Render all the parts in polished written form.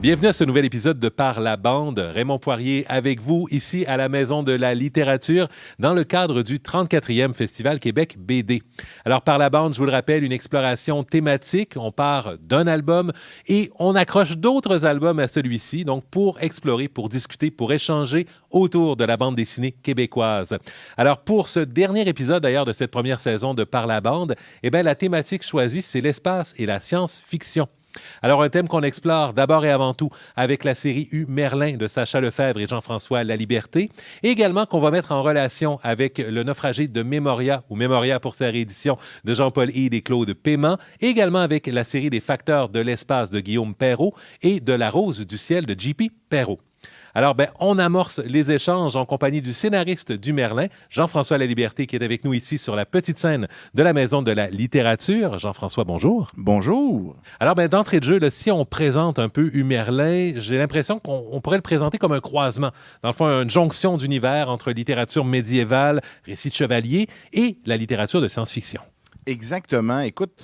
Bienvenue à ce nouvel épisode de Par la bande. Raymond Poirier avec vous ici à la Maison de la littérature dans le cadre du 34e Festival Québec BD. Alors Par la bande, je vous le rappelle, une exploration thématique. On part d'un album et on accroche d'autres albums à celui-ci, donc pour explorer, pour discuter, pour échanger autour de la bande dessinée québécoise. Alors pour ce dernier épisode d'ailleurs de cette première saison de Par la bande, la thématique choisie, c'est l'espace et la science-fiction. Alors, un thème qu'on explore d'abord et avant tout avec la série U Merlin de Sacha Lefebvre et Jean-François Laliberté, et également qu'on va mettre en relation avec le naufragé de Mémoria, ou Mémoria pour sa réédition de Jean-Paul Hyde et Claude Paiement, et également avec la série des Facteurs de l'espace de Guillaume Perrault et de La Rose du ciel de J.P. Perrault. Alors, on amorce les échanges en compagnie du scénariste du Merlin, Jean-François Laliberté, qui est avec nous ici sur la petite scène de la Maison de la littérature. Jean-François, bonjour. Bonjour. Alors, d'entrée de jeu, là, si on présente un peu Merlin, j'ai l'impression qu'on pourrait le présenter comme un croisement. Dans le fond, une jonction d'univers entre littérature médiévale, récits de chevaliers et la littérature de science-fiction. Exactement. Écoute,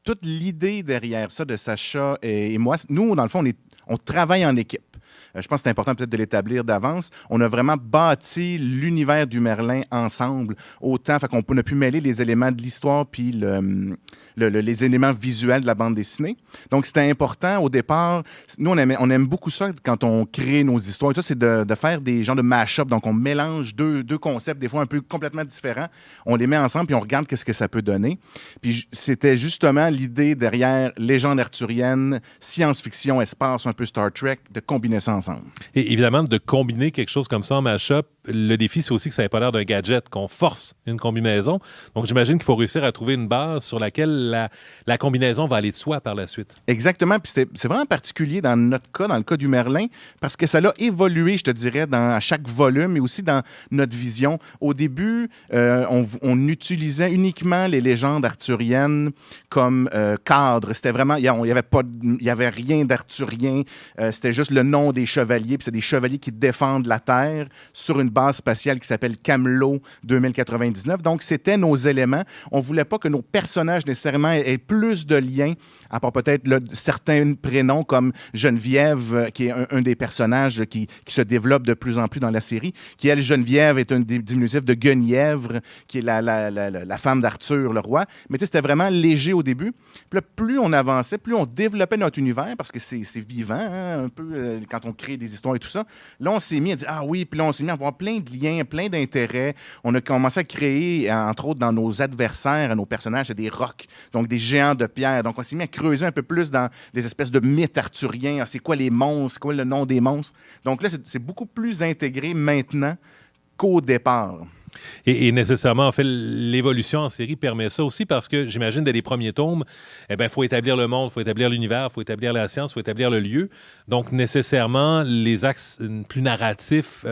toute l'idée derrière ça de Sacha et moi, nous, dans le fond, on travaille en équipe. Je pense que c'est important peut-être de l'établir d'avance. On a vraiment bâti l'univers du Merlin ensemble, autant qu'on a pu mêler les éléments de l'histoire puis les éléments visuels de la bande dessinée. Donc, c'était important au départ. Nous, on aime beaucoup ça quand on crée nos histoires. Et ça, c'est de faire des genres de mash-up. Donc, on mélange deux concepts, des fois un peu complètement différents. On les met ensemble puis on regarde qu'est-ce que ça peut donner. Puis, c'était justement l'idée derrière légende arthurienne, science-fiction, espace, un peu Star Trek, de combiner ça ensemble. Et évidemment, de combiner quelque chose comme ça en mash-up, le défi, c'est aussi que ça n'ait pas l'air d'un gadget, qu'on force une combinaison. Donc, j'imagine qu'il faut réussir à trouver une base sur laquelle la combinaison va aller de soi par la suite. Exactement. Puis c'est vraiment particulier dans notre cas, dans le cas du Merlin, parce que ça l'a évolué, je te dirais, à chaque volume et aussi dans notre vision. Au début, on utilisait uniquement les légendes arthuriennes comme cadre. C'était vraiment, il y avait rien d'arthurien. C'était juste le nom des chevaliers. Puis c'est des chevaliers qui défendent la Terre sur une base spatiale qui s'appelle Camelot 2099. Donc, c'était nos éléments. On ne voulait pas que nos personnages nécessairement aient plus de liens, à part peut-être certains prénoms comme Geneviève, qui est un des personnages qui se développe de plus en plus dans la série, qui, elle, Geneviève, est un des diminutifs de Guenièvre, qui est la femme d'Arthur, le roi. Mais tu sais, c'était vraiment léger au début. Puis là, plus on avançait, plus on développait notre univers, parce que c'est vivant, hein, un peu, quand on crée des histoires et tout ça. Là, on s'est mis à dire, ah oui, puis là, on s'est mis à avoir plein de liens, plein d'intérêts. On a commencé à créer, entre autres, dans nos adversaires, à nos personnages, des rocs, donc des géants de pierre. Donc, on s'est mis à creuser un peu plus dans les espèces de mythes arthuriens. Ah, c'est quoi les monstres? C'est quoi le nom des monstres? Donc là, c'est beaucoup plus intégré maintenant qu'au départ. Et nécessairement, en fait, l'évolution en série permet ça aussi parce que, j'imagine, dès les premiers tomes, il faut établir le monde, il faut établir l'univers, il faut établir la science, il faut établir le lieu. Donc, nécessairement, les axes plus narratifs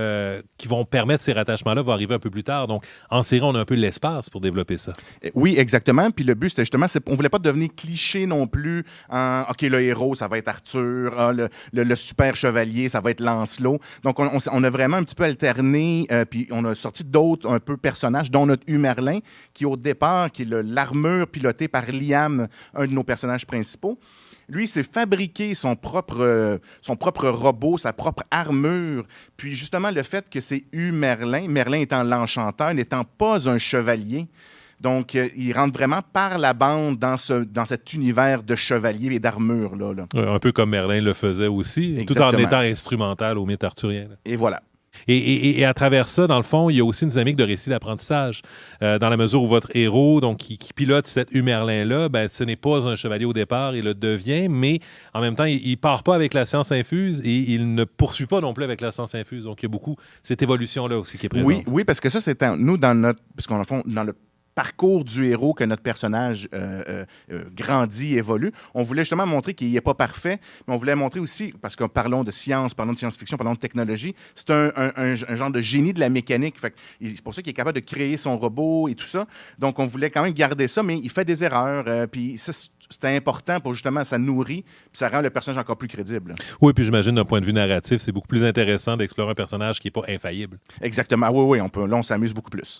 qui vont permettre ces rattachements-là vont arriver un peu plus tard. Donc, en série, on a un peu l'espace pour développer ça. Oui, exactement. Puis le but, c'était justement, on ne voulait pas devenir cliché non plus en, OK, le héros, ça va être Arthur, le super chevalier, ça va être Lancelot. Donc, on a vraiment un petit peu alterné, puis on a sorti d'autres un peu personnages, dont notre U Merlin, qui au départ, qui est l'armure pilotée par Liam, un de nos personnages principaux. Lui, il s'est fabriqué son propre robot, sa propre armure. Puis justement, le fait que c'est U Merlin, Merlin étant l'enchanteur, n'étant pas un chevalier, donc, il rentre vraiment par la bande dans cet univers de chevalier et d'armure. Là. Un peu comme Merlin le faisait aussi, Exactement. Tout en étant instrumental au mythe arthurien. Là. Et voilà. Et à travers ça, dans le fond, il y a aussi une dynamique de récit d'apprentissage. Dans la mesure où votre héros, donc, qui pilote cet Merlin-là, ce n'est pas un chevalier au départ, il le devient, mais en même temps, il ne part pas avec la science infuse et il ne poursuit pas non plus avec la science infuse. Donc, il y a beaucoup cette évolution-là aussi qui est présente. Oui, parce que ça, c'est nous, dans le parcours du héros que notre personnage grandit, évolue. On voulait justement montrer qu'il n'est pas parfait, mais on voulait montrer aussi, parce que parlons de science, parlons de science-fiction, parlons de technologie, c'est un genre de génie de la mécanique. C'est pour ça qu'il est capable de créer son robot et tout ça. Donc, on voulait quand même garder ça, mais il fait des erreurs. Puis c'était important pour justement, ça nourrit, puis ça rend le personnage encore plus crédible. Oui, puis j'imagine d'un point de vue narratif, c'est beaucoup plus intéressant d'explorer un personnage qui n'est pas infaillible. Exactement. Oui, là, on s'amuse beaucoup plus.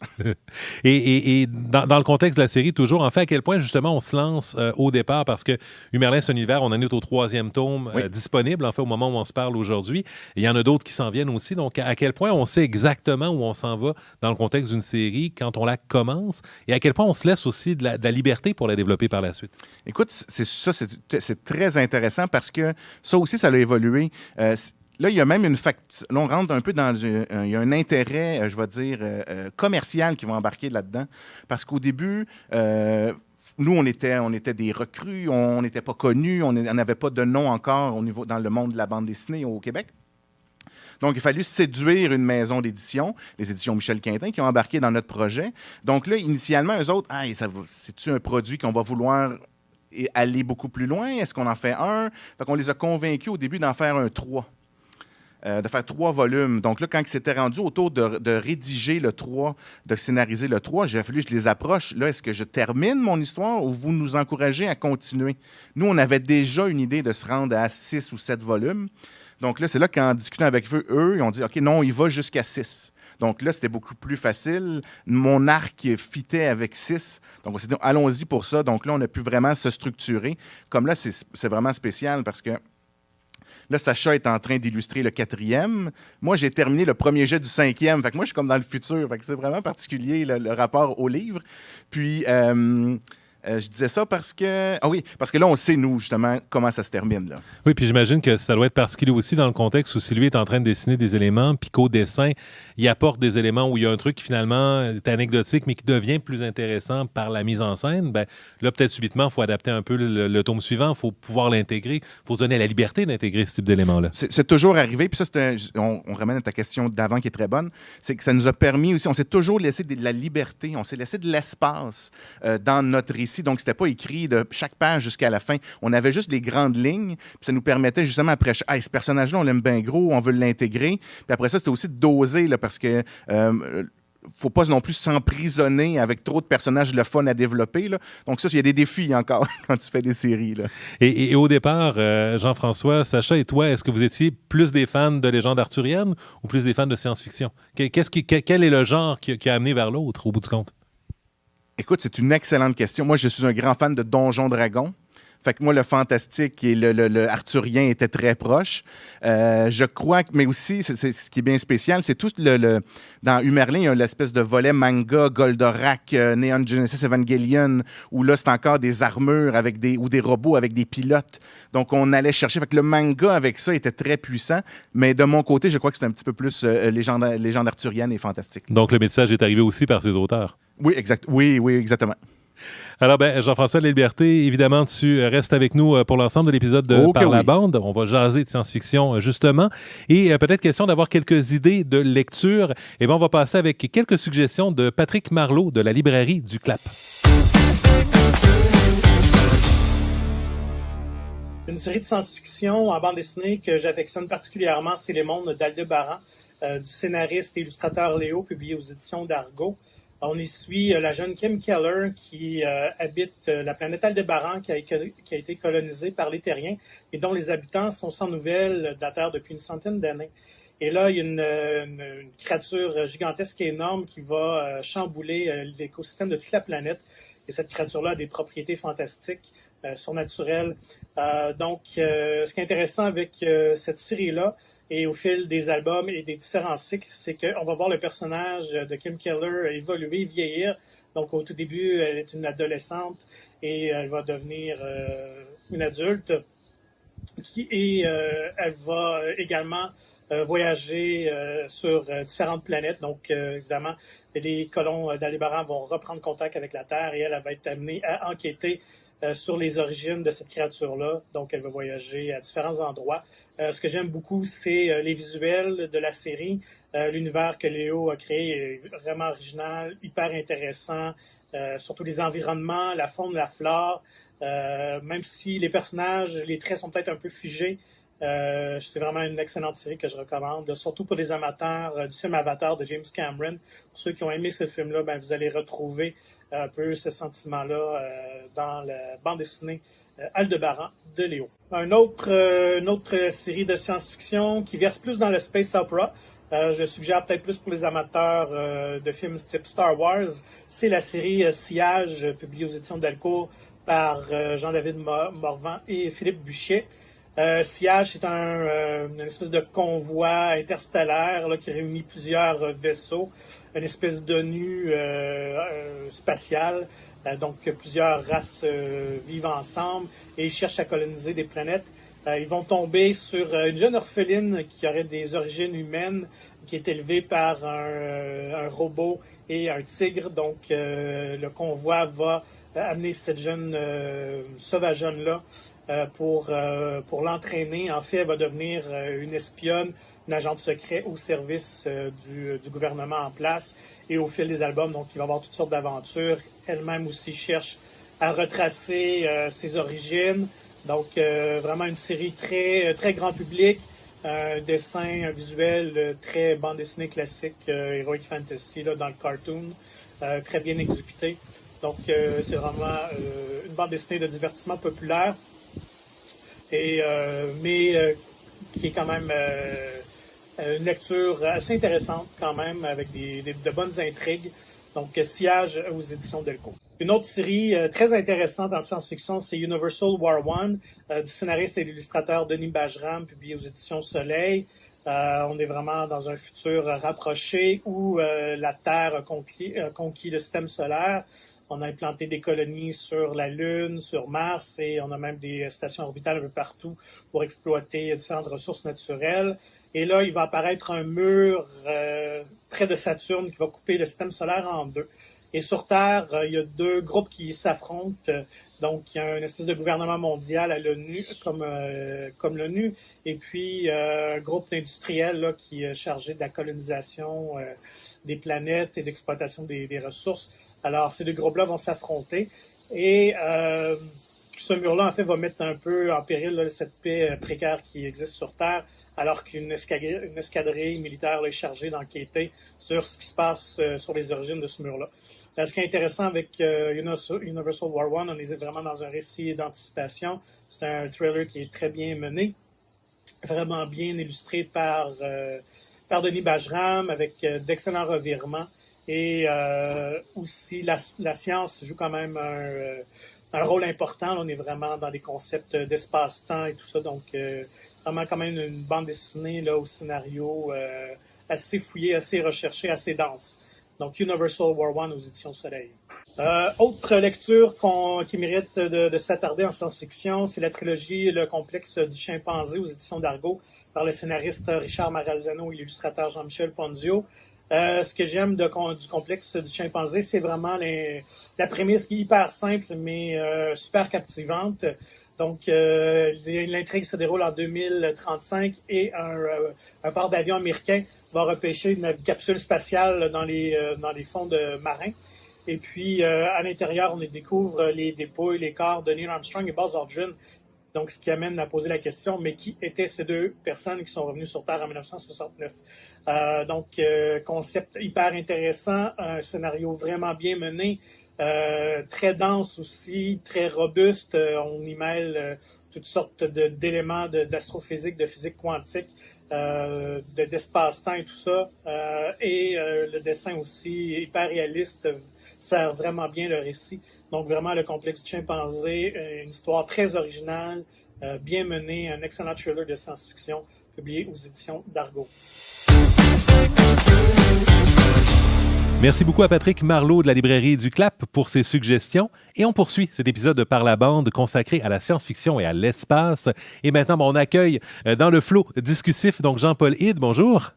Et dans le contexte de la série, toujours, en fait, à quel point, justement, on se lance au départ, parce que Humerlin, son univers, on en est au 3e tome disponible, en fait, au moment où on se parle aujourd'hui. Il y en a d'autres qui s'en viennent aussi. Donc, à quel point on sait exactement où on s'en va dans le contexte d'une série quand on la commence, et à quel point on se laisse aussi de la liberté pour la développer par la suite. Écoute, c'est très intéressant parce que ça aussi, ça a évolué. Là, il y a même une là, on rentre un peu dans... il y a un intérêt, je vais dire, commercial qui va embarquer là-dedans. Parce qu'au début, nous, on était des recrues, on n'était pas connus, on n'avait pas de nom encore dans le monde de la bande dessinée au Québec. Donc, il a fallu séduire une maison d'édition, les éditions Michel Quintin, qui ont embarqué dans notre projet. Donc là, initialement, eux autres, c'est-tu un produit qu'on va vouloir aller beaucoup plus loin? Est-ce qu'on en fait un? Fait qu'on les a convaincus au début d'en faire un 3. De faire 3 volumes. Donc là, quand ils s'étaient rendus autour de rédiger le 3, de scénariser le 3, j'ai fallu que je les approche. Là, est-ce que je termine mon histoire ou vous nous encouragez à continuer? Nous, on avait déjà une idée de se rendre à 6 ou 7 volumes. Donc là, c'est là qu'en discutant avec eux, ils ont dit, OK, non, il va jusqu'à 6. Donc là, c'était beaucoup plus facile. Mon arc fitait avec 6. Donc on s'est dit, allons-y pour ça. Donc là, on a pu vraiment se structurer. Comme là, c'est vraiment spécial parce que là, Sacha est en train d'illustrer le 4e. Moi, j'ai terminé le premier jet du 5e. Fait que moi, je suis comme dans le futur. Fait que c'est vraiment particulier, le rapport au livre. Puis... je disais ça parce que... Ah oui, parce que là, on sait, nous, justement, comment ça se termine. Là. Oui, puis j'imagine que ça doit être particulier aussi dans le contexte où si lui est en train de dessiner des éléments, puis qu'au dessin, il apporte des éléments où il y a un truc qui, finalement, est anecdotique, mais qui devient plus intéressant par la mise en scène. Ben, là, peut-être subitement, il faut adapter un peu le tome suivant. Il faut pouvoir l'intégrer. Il faut se donner la liberté d'intégrer ce type d'éléments-là. C'est toujours arrivé. Puis ça, on ramène à ta question d'avant qui est très bonne. C'est que ça nous a permis aussi... On s'est toujours laissé de la liberté. On s'est laissé de l'espace dans notre récit. Donc, c'était pas écrit de chaque page jusqu'à la fin. On avait juste les grandes lignes. Puis ça nous permettait justement après, ce personnage-là, on l'aime bien gros, on veut l'intégrer. Puis après ça, c'était aussi de doser, là, parce que faut pas non plus s'emprisonner avec trop de personnages le fun à développer. Là. Donc ça, il y a des défis encore quand tu fais des séries. Là. Et au départ, Jean-François, Sacha et toi, est-ce que vous étiez plus des fans de légendes arthuriennes ou plus des fans de science-fiction? Quel est le genre qui a amené vers l'autre, au bout du compte? Écoute, c'est une excellente question. Moi, je suis un grand fan de Donjons Dragons. Fait que moi, le fantastique et le arthurien étaient très proches. Je crois que, mais aussi, c'est ce qui est bien spécial, c'est tout dans Humerlin, il y a l'espèce de volet manga, Goldorak, Neon Genesis Evangelion, où là, c'est encore des armures ou des robots avec des pilotes. Donc, on allait chercher. Fait que le manga avec ça était très puissant. Mais de mon côté, je crois que c'est un petit peu plus légende arthurienne et fantastique. Donc, le message est arrivé aussi par ses auteurs. Oui, exact. Oui, exactement. Alors, Jean-François Laliberté, évidemment, tu restes avec nous pour l'ensemble de l'épisode de Par la bande. On va jaser de science-fiction, justement. Et peut-être question d'avoir quelques idées de lecture. Eh bien, on va passer avec quelques suggestions de Patrick Marleau de la librairie du Clap. Une série de science-fiction en bande dessinée que j'affectionne particulièrement, c'est Les Mondes d'Aldébaran, du scénariste et illustrateur Léo, publié aux éditions d'Argo. On y suit la jeune Kim Keller qui habite la planète Aldébaran qui a été colonisée par les Terriens et dont les habitants sont sans nouvelles de la Terre depuis une centaine d'années. Et là, il y a une créature gigantesque et énorme qui va chambouler l'écosystème de toute la planète. Et cette créature-là a des propriétés fantastiques, surnaturelles. Donc, ce qui est intéressant avec cette série-là, et au fil des albums et des différents cycles, c'est qu'on va voir le personnage de Kim Keller évoluer, vieillir. Donc, au tout début, elle est une adolescente et elle va devenir une adulte. Et elle va également voyager sur différentes planètes. Donc, évidemment, les colons d'Aldébaran vont reprendre contact avec la Terre et elle va être amenée à enquêter sur les origines de cette créature-là. Donc, elle va voyager à différents endroits. Ce que j'aime beaucoup, c'est les visuels de la série. L'univers que Léo a créé est vraiment original, hyper intéressant. Surtout les environnements, la faune, la flore. Même si les personnages, les traits sont peut-être un peu figés, c'est vraiment une excellente série que je recommande, surtout pour les amateurs du film Avatar de James Cameron. Pour ceux qui ont aimé ce film-là, vous allez retrouver un peu ce sentiment-là dans la bande dessinée Aldebaren de Léo. Une autre série de science-fiction qui verse plus dans le space opera. Je suggère peut-être plus pour les amateurs de films type Star Wars. C'est la série Sillage, publiée aux éditions Delcourt par Jean-David Morvan et Philippe Buchet. Sillage, c'est une espèce de convoi interstellaire là, qui réunit plusieurs vaisseaux, une espèce d'ONU spatiale. Donc, plusieurs races vivent ensemble et ils cherchent à coloniser des planètes. Ils vont tomber sur une jeune orpheline qui aurait des origines humaines, qui est élevée par un robot et un tigre. Donc, le convoi va amener cette jeune sauvageonne-là pour l'entraîner. En fait, elle va devenir une espionne, une agente secret au service du gouvernement en place. Et au fil des albums, donc, il va y avoir toutes sortes d'aventures. Elle-même aussi cherche à retracer ses origines. Donc, vraiment une série très, très grand public. Un dessin, un visuel très bande dessinée classique, Heroic Fantasy, là, dans le cartoon. Très bien exécuté. Donc, c'est vraiment une bande dessinée de divertissement populaire. Mais qui est quand même une lecture assez intéressante quand même, avec de bonnes intrigues. Donc, Sillage aux éditions Delcourt. Une autre série très intéressante en science-fiction, c'est Universal War One, du scénariste et l'illustrateur Denis Bajram, publié aux éditions Soleil. On est vraiment dans un futur rapproché où la Terre a conquis le système solaire. On a implanté des colonies sur la Lune, sur Mars, et on a même des stations orbitales un peu partout pour exploiter différentes ressources naturelles. Et là, il va apparaître un mur près de Saturne qui va couper le système solaire en deux. Et sur Terre, il y a deux groupes qui s'affrontent. Donc, il y a une espèce de gouvernement mondial à l'ONU, comme l'ONU, et puis un groupe industriel là, qui est chargé de la colonisation des planètes et d'exploitation des ressources. Alors, ces deux groupes-là vont s'affronter. Et ce mur-là, en fait, va mettre un peu en péril là, cette paix précaire qui existe sur Terre, alors qu'une escadrille militaire là, est chargée d'enquêter sur ce qui se passe sur les origines de ce mur-là. Ce qui est intéressant avec Universal War One, on est vraiment dans un récit d'anticipation. C'est un thriller qui est très bien mené, vraiment bien illustré par Denis Bajram, avec d'excellents revirements. Et aussi, la science joue quand même un rôle important. Là, on est vraiment dans des concepts d'espace-temps et tout ça. Donc, vraiment quand même une bande dessinée là, au scénario assez fouillé, assez recherché, assez dense. Donc, Universal War One aux éditions Soleil. Autre lecture qui mérite de s'attarder en science-fiction, c'est la trilogie Le complexe du chimpanzé aux éditions d'Argo par le scénariste Richard Marazano et l'illustrateur Jean-Michel Ponzio. Ce que j'aime du complexe du chimpanzé, c'est vraiment la prémisse qui est hyper simple, mais super captivante. Donc, l'intrigue se déroule en 2035 et un port d'avion américain va repêcher une capsule spatiale dans les fonds marins. Et puis, à l'intérieur, on y découvre les dépouilles, les corps de Neil Armstrong et Buzz Aldrin. Donc, ce qui amène à poser la question, mais qui étaient ces deux personnes qui sont revenues sur Terre en 1969? Donc, concept hyper intéressant, un scénario vraiment bien mené, très dense aussi, très robuste. On y mêle toutes sortes d'éléments d'astrophysique, de physique quantique, d'espace-temps et tout ça. Et le dessin aussi hyper réaliste sert vraiment bien le récit. Donc vraiment le complexe du chimpanzé, une histoire très originale, bien menée, un excellent thriller de science-fiction publié aux éditions d'Argo. Merci beaucoup à Patrick Marleau de la librairie du Clap pour ses suggestions. Et on poursuit cet épisode de Par la bande consacré à la science-fiction et à l'espace. Et maintenant, on accueille dans le flot discussif donc Jean-Paul Hide. Bonjour.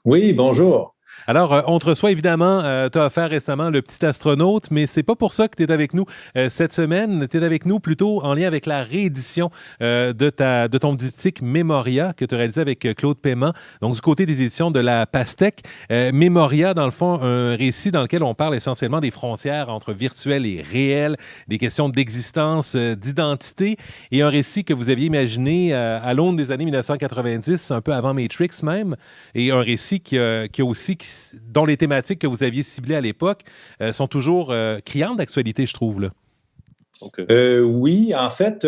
Oui, bonjour. Alors, on te reçoit évidemment, tu as offert récemment Le Petit Astronaute, mais c'est pas pour ça que tu es avec nous cette semaine. Tu es avec nous plutôt en lien avec la réédition de ton diptyque Memoria que tu as réalisé avec Claude Paiement, donc du côté des éditions de la Pastèque. Memoria, dans le fond, un récit dans lequel on parle essentiellement des frontières entre virtuel et réel, des questions d'existence, d'identité, et un récit que vous aviez imaginé à l'aune des années 1990, un peu avant Matrix même, et un récit qui dont les thématiques que vous aviez ciblées à l'époque sont toujours criantes d'actualité, je trouve, là. Oui, en fait,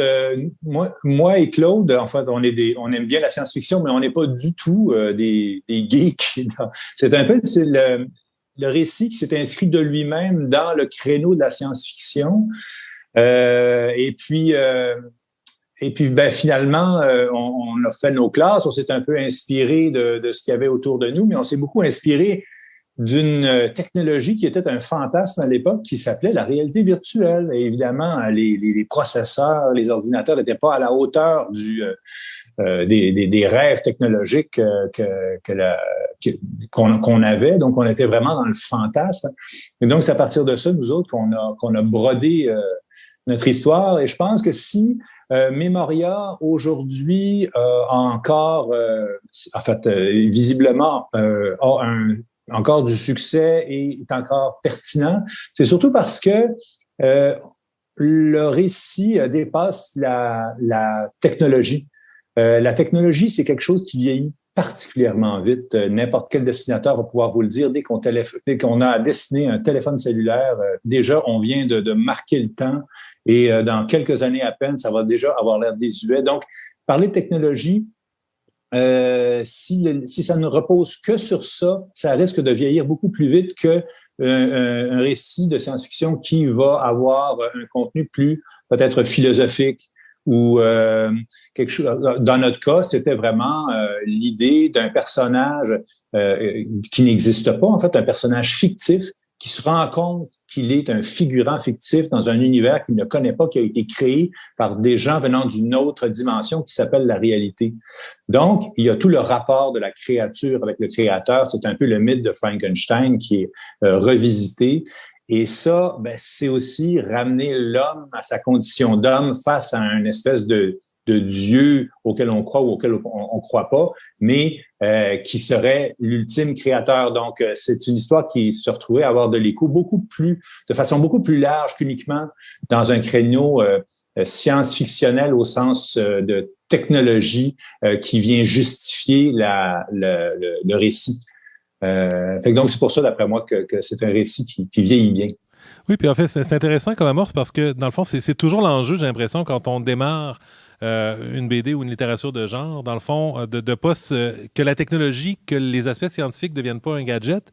moi et Claude, en fait, on aime bien la science-fiction, mais on n'est pas du tout des geeks. C'est un peu le récit qui s'est inscrit de lui-même dans le créneau de la science-fiction. Et puis, ben, finalement, on a fait nos classes, on s'est un peu inspiré de ce qu'il y avait autour de nous, mais on s'est beaucoup inspiré d'une technologie qui était un fantasme à l'époque, qui s'appelait la réalité virtuelle. Et évidemment, les processeurs, les ordinateurs n'étaient pas à la hauteur des rêves technologiques qu'on avait. Donc, on était vraiment dans le fantasme. Et donc, c'est à partir de ça, nous autres, qu'on a brodé notre histoire. Et je pense que si Memoria, aujourd'hui, a encore, visiblement, a encore du succès et est encore pertinent, c'est surtout parce que le récit dépasse la technologie. La technologie, c'est quelque chose qui vieillit particulièrement vite. N'importe quel dessinateur va pouvoir vous le dire. Dès qu'on a dessiné un téléphone cellulaire, déjà, on vient de marquer le temps et dans quelques années à peine, ça va déjà avoir l'air désuet. Donc, parler de technologie, si ça ne repose que sur ça, ça risque de vieillir beaucoup plus vite que un récit de science-fiction qui va avoir un contenu plus peut-être philosophique ou quelque chose. Dans notre cas, c'était vraiment l'idée d'un personnage qui n'existe pas, en fait, un personnage fictif qui se rend compte qu'il est un figurant fictif dans un univers qu'il ne connaît pas, qui a été créé par des gens venant d'une autre dimension qui s'appelle la réalité. Donc, il y a tout le rapport de la créature avec le créateur. C'est un peu le mythe de Frankenstein qui est revisité. Et ça, ben, c'est aussi ramener l'homme à sa condition d'homme face à une espèce de Dieu auquel on croit ou auquel on croit pas, mais qui serait l'ultime créateur. Donc, c'est une histoire qui se retrouvait à avoir de l'écho de façon beaucoup plus large qu'uniquement dans un créneau science-fictionnel au sens de technologie qui vient justifier le récit. Fait que donc, c'est pour ça, d'après moi, que c'est un récit qui vieillit bien. Oui, puis en fait, c'est intéressant comme amorce parce que, dans le fond, c'est toujours l'enjeu, j'ai l'impression, quand on démarre une BD ou une littérature de genre, dans le fond, de pas que la technologie, que les aspects scientifiques ne deviennent pas un gadget,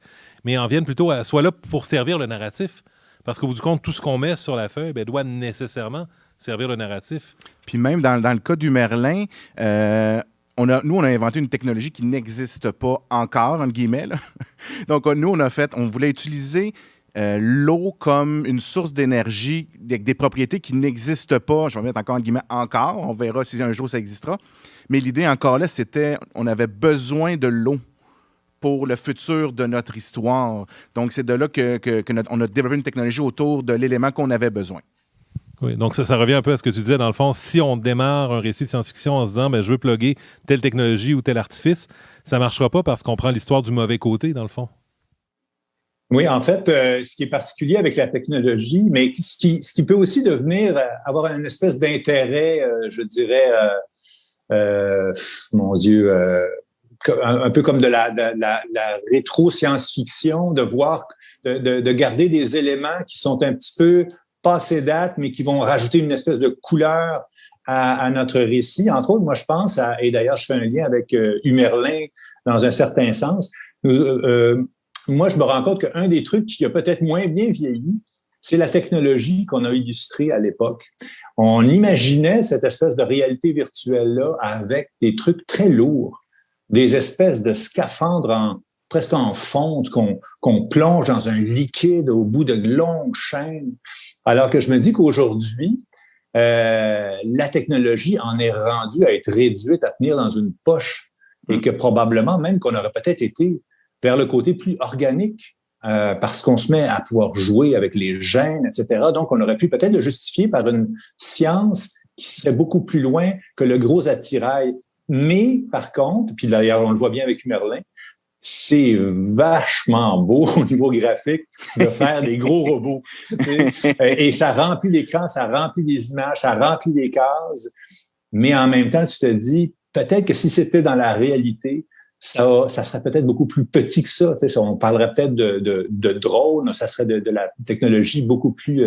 mais en viennent plutôt soit là pour servir le narratif. Parce qu'au bout du compte, tout ce qu'on met sur la feuille doit nécessairement servir le narratif. Puis même dans le cas du Merlin, on a inventé une technologie qui n'existe pas encore, entre guillemets, là. Donc, on voulait utiliser l'eau comme une source d'énergie avec des propriétés qui n'existent pas. Je vais mettre encore en guillemets encore. On verra si un jour ça existera. Mais l'idée encore là, c'était on avait besoin de l'eau pour le futur de notre histoire. Donc, c'est de là on a développé une technologie autour de l'élément qu'on avait besoin. Oui, donc ça revient un peu à ce que tu disais. Dans le fond, si on démarre un récit de science-fiction en se disant je veux plugger telle technologie ou tel artifice, ça ne marchera pas parce qu'on prend l'histoire du mauvais côté, dans le fond. Oui, en fait, ce qui est particulier avec la technologie, mais ce qui peut aussi devenir, avoir une espèce d'intérêt, je dirais, mon Dieu, un peu comme de la rétro-science-fiction, de voir, de garder des éléments qui sont un petit peu passé date, mais qui vont rajouter une espèce de couleur à notre récit. Entre autres, moi, je pense et d'ailleurs, je fais un lien avec Humerlin dans un certain sens. Moi, je me rends compte qu'un des trucs qui a peut-être moins bien vieilli, c'est la technologie qu'on a illustrée à l'époque. On imaginait cette espèce de réalité virtuelle-là avec des trucs très lourds, des espèces de scaphandres presque en fonte qu'on plonge dans un liquide au bout de longues chaînes. Alors que je me dis qu'aujourd'hui, la technologie en est rendue à être réduite à tenir dans une poche et que probablement même qu'on aurait peut-être été vers le côté plus organique parce qu'on se met à pouvoir jouer avec les gènes, etc. Donc, on aurait pu peut-être le justifier par une science qui serait beaucoup plus loin que le gros attirail. Mais, par contre, puis d'ailleurs, on le voit bien avec Humerlin, c'est vachement beau au niveau graphique de faire des gros robots. Et ça remplit l'écran, ça remplit les images, ça remplit les cases. Mais en même temps, tu te dis, peut-être que si c'était dans la réalité, ça serait peut-être beaucoup plus petit que ça. Tu sais, on parlerait peut-être de drones, ça serait de la technologie beaucoup plus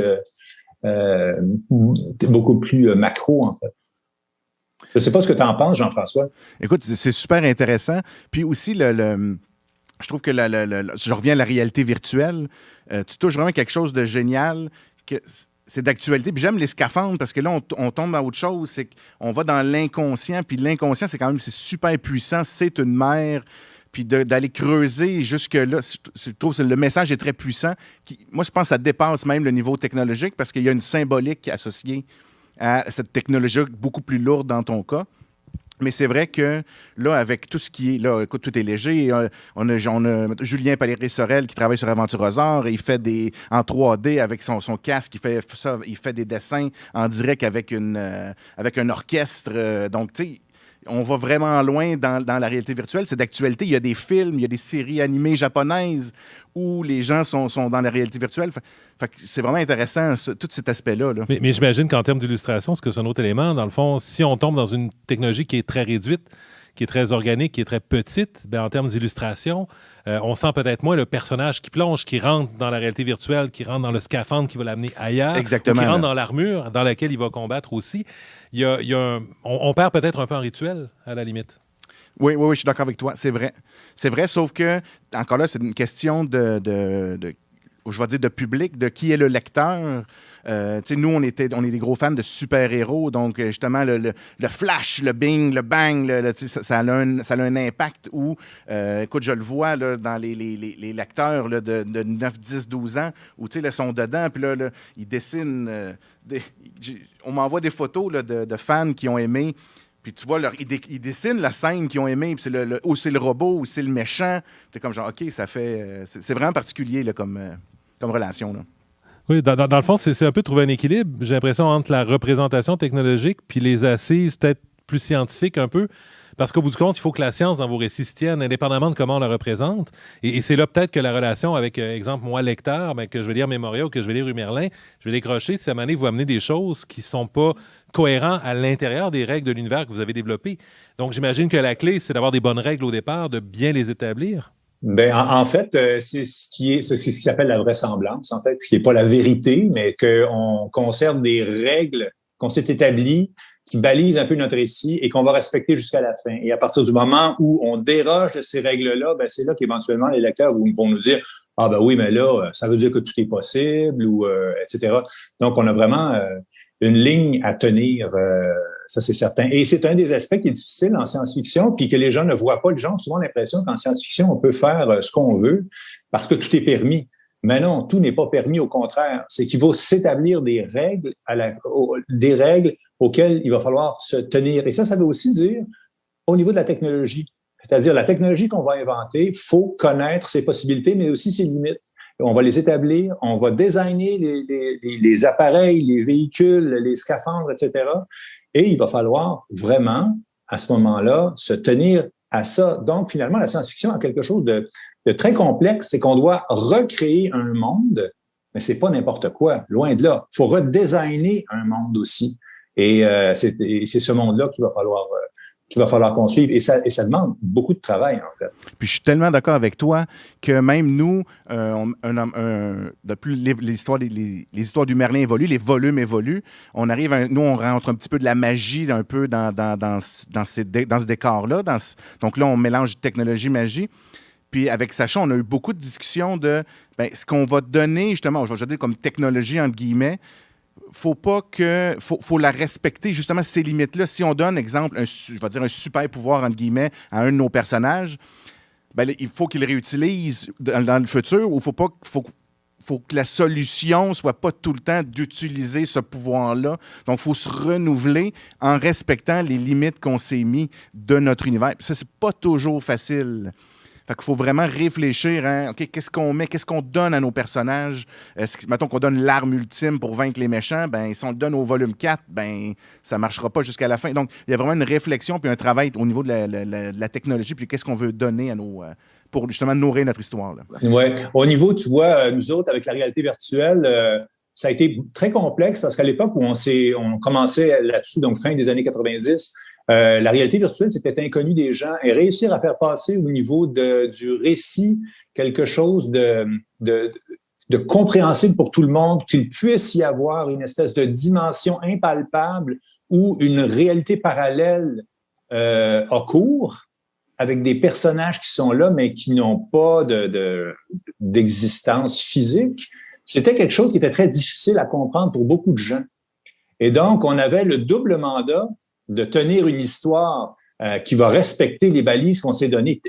macro, en fait. Je ne sais pas ce que tu en penses, Jean-François. Écoute, c'est super intéressant. Puis aussi, je trouve que je reviens à la réalité virtuelle. Tu touches vraiment quelque chose de génial. C'est d'actualité. Puis j'aime les scaphandres parce que là, on tombe dans autre chose. C'est qu'on va dans l'inconscient. Puis l'inconscient, c'est quand même super puissant. C'est une mer. Puis d'aller creuser jusque-là, je trouve que le message est très puissant. Moi, je pense que ça dépasse même le niveau technologique parce qu'il y a une symbolique associée à cette technologie beaucoup plus lourde dans ton cas. Mais c'est vrai que là, avec tout ce qui est... Là, écoute, tout est léger. On a Julien Paléré-Sorel qui travaille sur Aventurosaure. Il fait en 3D avec son casque. Il fait des dessins en direct avec un orchestre. Donc, tu sais, on va vraiment loin dans la réalité virtuelle. C'est d'actualité. Il y a des films, il y a des séries animées japonaises où les gens sont dans la réalité virtuelle. Fait que c'est vraiment intéressant, tout cet aspect-là. Là. Mais j'imagine qu'en termes d'illustration, c'est que c'est un autre élément. Dans le fond, si on tombe dans une technologie qui est très réduite, qui est très organique, qui est très petite, bien, en termes d'illustration, on sent peut-être moins le personnage qui plonge, qui rentre dans la réalité virtuelle, qui rentre dans le scaphandre qui va l'amener ailleurs, exactement, ou qui rentre dans l'armure dans laquelle il va combattre aussi. On perd peut-être un peu en rituel, à la limite. Oui, je suis d'accord avec toi. C'est vrai. C'est vrai, sauf que, encore là, c'est une question je vais dire de public, de qui est le lecteur. Nous, on est des gros fans de super-héros, donc justement, le flash, le bing, le bang, ça a un impact où, écoute, je le vois là, dans les lecteurs là, de 9, 10, 12 ans, où ils sont dedans, puis là, ils dessinent. On m'envoie des photos là, de fans qui ont aimé. Puis tu vois, ils dessinent la scène qu'ils ont aimée, puis ou c'est le robot, ou c'est le méchant. T'es comme genre, OK, ça fait... c'est vraiment particulier là, comme relation. Là. Oui, dans le fond, c'est un peu trouver un équilibre, j'ai l'impression, entre la représentation technologique puis les assises peut-être plus scientifiques un peu. Parce qu'au bout du compte, il faut que la science dans vos récits se tienne, indépendamment de comment on la représente. Et c'est là peut-être que la relation avec, exemple, moi, lecteur, que je vais lire Mémoria ou que je vais lire Merlin, je vais décrocher si à un moment donné, vous amenez des choses qui ne sont pas cohérentes à l'intérieur des règles de l'univers que vous avez développé. Donc, j'imagine que la clé, c'est d'avoir des bonnes règles au départ, de bien les établir. Ben, en fait, c'est ce qui s'appelle la vraisemblance, en fait, ce qui n'est pas la vérité, mais qu'on conserve des règles qu'on s'est établies qui balisent un peu notre récit et qu'on va respecter jusqu'à la fin. Et à partir du moment où on déroge de ces règles-là, ben c'est là qu'éventuellement les lecteurs vont nous dire « Ah ben oui, mais là, ça veut dire que tout est possible » ou etc. Donc, on a vraiment une ligne à tenir, ça c'est certain. Et c'est un des aspects qui est difficile en science-fiction, puis que les gens ne voient pas. Les gens ont souvent l'impression qu'en science-fiction, on peut faire ce qu'on veut parce que tout est permis. Mais non, tout n'est pas permis, au contraire. C'est qu'il faut s'établir des règles auxquelles il va falloir se tenir. Et ça veut aussi dire au niveau de la technologie. C'est-à-dire la technologie qu'on va inventer, il faut connaître ses possibilités, mais aussi ses limites. On va les établir, on va designer les appareils, les véhicules, les scaphandres, etc. Et il va falloir vraiment, à ce moment-là, se tenir à ça. Donc, finalement, la science-fiction a quelque chose de très complexe, c'est qu'on doit recréer un monde, mais c'est pas n'importe quoi, loin de là. Il faut redesigner un monde aussi. Et c'est ce monde-là qu'il va falloir construire. Et ça demande beaucoup de travail, en fait. Puis je suis tellement d'accord avec toi que même nous, depuis les histoires du Merlin évoluent, les volumes évoluent, on rentre un petit peu de la magie un peu dans ce décor-là. Donc là, on mélange technologie, magie. Puis avec Sacha, on a eu beaucoup de discussions de ce qu'on va donner, justement, je vais dire comme technologie, entre guillemets, faut la respecter, justement, ces limites-là. Si on donne, exemple, je vais dire un super pouvoir, entre guillemets, à un de nos personnages, il faut qu'il le réutilise dans le futur ou faut que la solution soit pas tout le temps d'utiliser ce pouvoir-là. Donc, il faut se renouveler en respectant les limites qu'on s'est mis de notre univers. Ça, c'est pas toujours facile. Fait qu'il faut vraiment réfléchir, hein, OK, qu'est-ce qu'on met, qu'est-ce qu'on donne à nos personnages? Mettons qu'on donne l'arme ultime pour vaincre les méchants, si on le donne au volume 4, ça ne marchera pas jusqu'à la fin. Donc, il y a vraiment une réflexion puis un travail au niveau de la technologie, puis qu'est-ce qu'on veut donner pour justement nourrir notre histoire. Oui. Au niveau, tu vois, nous autres, avec la réalité virtuelle, ça a été très complexe parce qu'à l'époque où on commençait là-dessus, donc fin des années 90, la réalité virtuelle, c'est peut-être inconnu des gens, et réussir à faire passer au niveau du récit quelque chose de compréhensible pour tout le monde, qu'il puisse y avoir une espèce de dimension impalpable où une réalité parallèle a cours, avec des personnages qui sont là, mais qui n'ont pas d'existence physique, c'était quelque chose qui était très difficile à comprendre pour beaucoup de gens. Et donc, on avait le double mandat de tenir une histoire qui va respecter les balises qu'on s'est données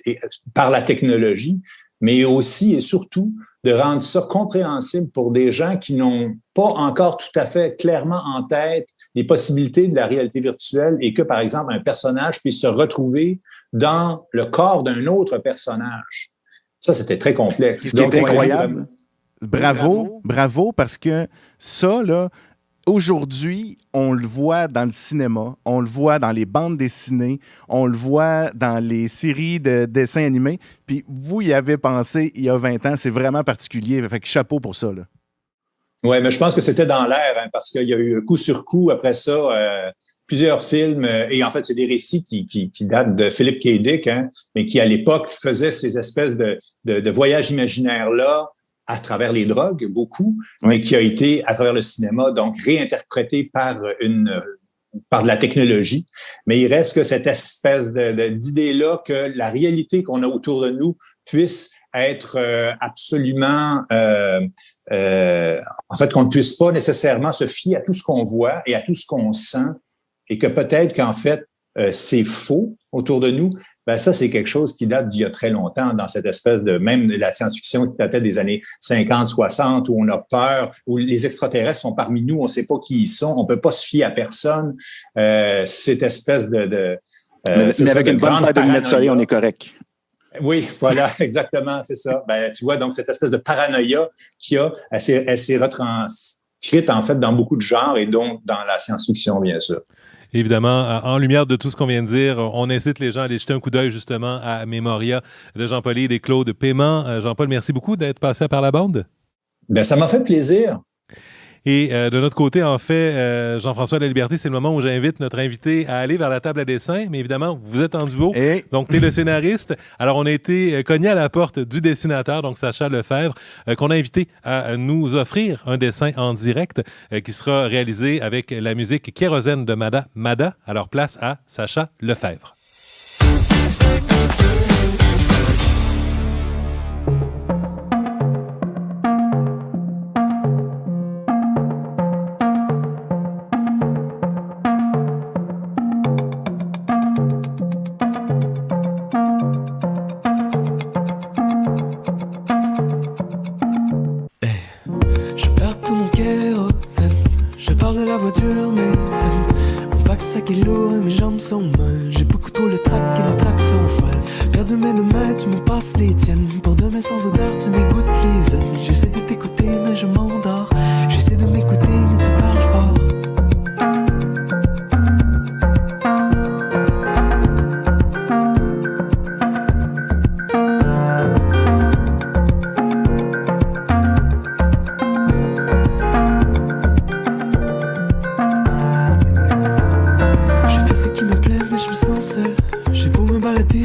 par la technologie, mais aussi et surtout de rendre ça compréhensible pour des gens qui n'ont pas encore tout à fait clairement en tête les possibilités de la réalité virtuelle et que, par exemple, un personnage puisse se retrouver dans le corps d'un autre personnage. Ça, c'était très complexe. Ce qui est incroyable. Bravo, parce que ça, là, aujourd'hui, on le voit dans le cinéma, on le voit dans les bandes dessinées, on le voit dans les séries de dessins animés. Puis vous y avez pensé il y a 20 ans, c'est vraiment particulier. Fait que chapeau pour ça, là. Oui, mais je pense que c'était dans l'air, hein, parce qu'il y a eu coup sur coup après ça, plusieurs films, et en fait, c'est des récits qui datent de Philip K. Dick, hein, mais qui, à l'époque, faisaient ces espèces de voyages imaginaires-là à travers les drogues, beaucoup, mais qui a été, à travers le cinéma, donc réinterprété par de la technologie. Mais il reste que cette espèce d'idée-là que la réalité qu'on a autour de nous puisse être absolument... en fait, qu'on ne puisse pas nécessairement se fier à tout ce qu'on voit et à tout ce qu'on sent, et que peut-être qu'en fait, c'est faux autour de nous. Ben ça, c'est quelque chose qui date d'il y a très longtemps, dans cette espèce de, même de la science-fiction qui datait des années 50, 60, où on a peur, où les extraterrestres sont parmi nous, on ne sait pas qui ils sont, on ne peut pas se fier à personne. Cette espèce mais avec une bonne paire de lunettes de soleil, on est correct. Oui, voilà, exactement, c'est ça. Ben, tu vois, donc cette espèce de paranoïa elle s'est retranscrite en fait dans beaucoup de genres et donc dans la science-fiction, bien sûr. Évidemment, en lumière de tout ce qu'on vient de dire, on incite les gens à aller jeter un coup d'œil justement à Memoria de Jean-Paul Hyde et Claude Paiement. Jean-Paul, merci beaucoup d'être passé par la bande. Ben, ça m'a fait plaisir. Et de notre côté, en fait, Jean-François Laliberté, c'est le moment où j'invite notre invité à aller vers la table à dessin. Mais évidemment, vous êtes en duo, donc tu es le scénariste. Alors, on a été cogné à la porte du dessinateur, donc Sacha Lefebvre, qu'on a invité à nous offrir un dessin en direct qui sera réalisé avec la musique Kérosène de Mada. Alors, place à Sacha Lefebvre. J'ai beaucoup trop le trac et mes tracks sont folles. Perdu mes deux mains, tu me passes les tiennes. Pour demain sans odeur, tu m'égouttes les veines. J'essaie de t'écouter, mais je m'endors. J'essaie de m'écouter, mais tu parles fort.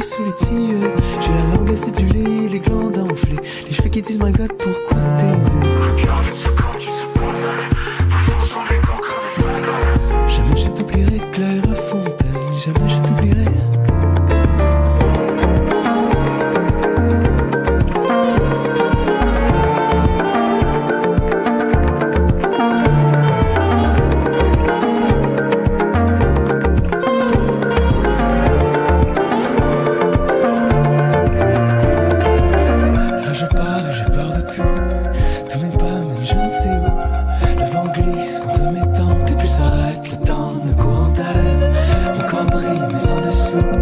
Sous les tilleuls, j'ai la langue acidulée, les glandes enflées, les cheveux qui disent my God, pourquoi t'es né? Jamais je t'oublierai, Claire Fontaine, jamais je t'oublierai. Mon corps brille mais sans dessous.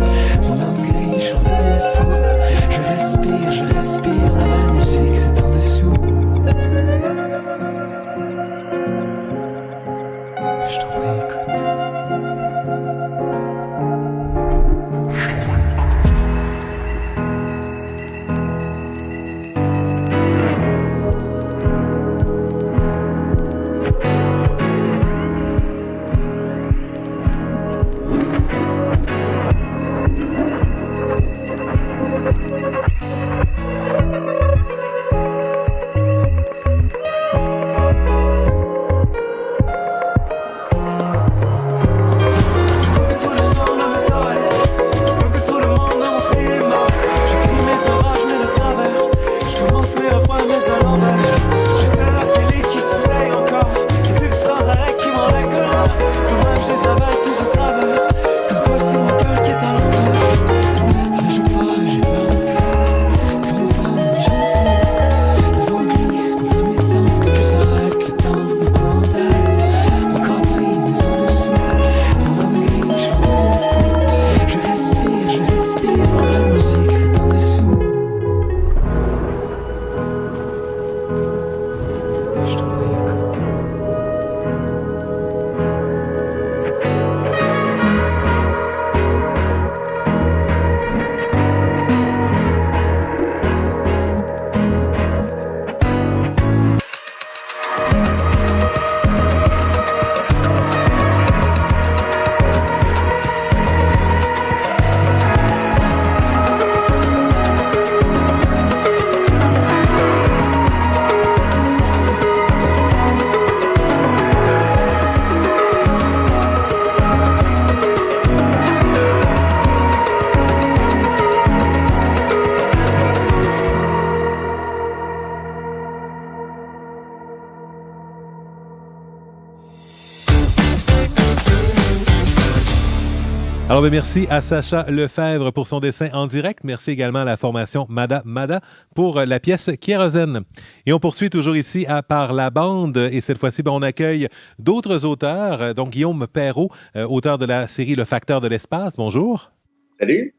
Ben merci à Sacha Lefebvre pour son dessin en direct. Merci également à la formation Mada pour la pièce Kérosène. Et on poursuit toujours ici à Par la bande. Et cette fois-ci, on accueille d'autres auteurs. Donc, Guillaume Perrault, auteur de la série Le Facteur de l'espace. Bonjour. Salut.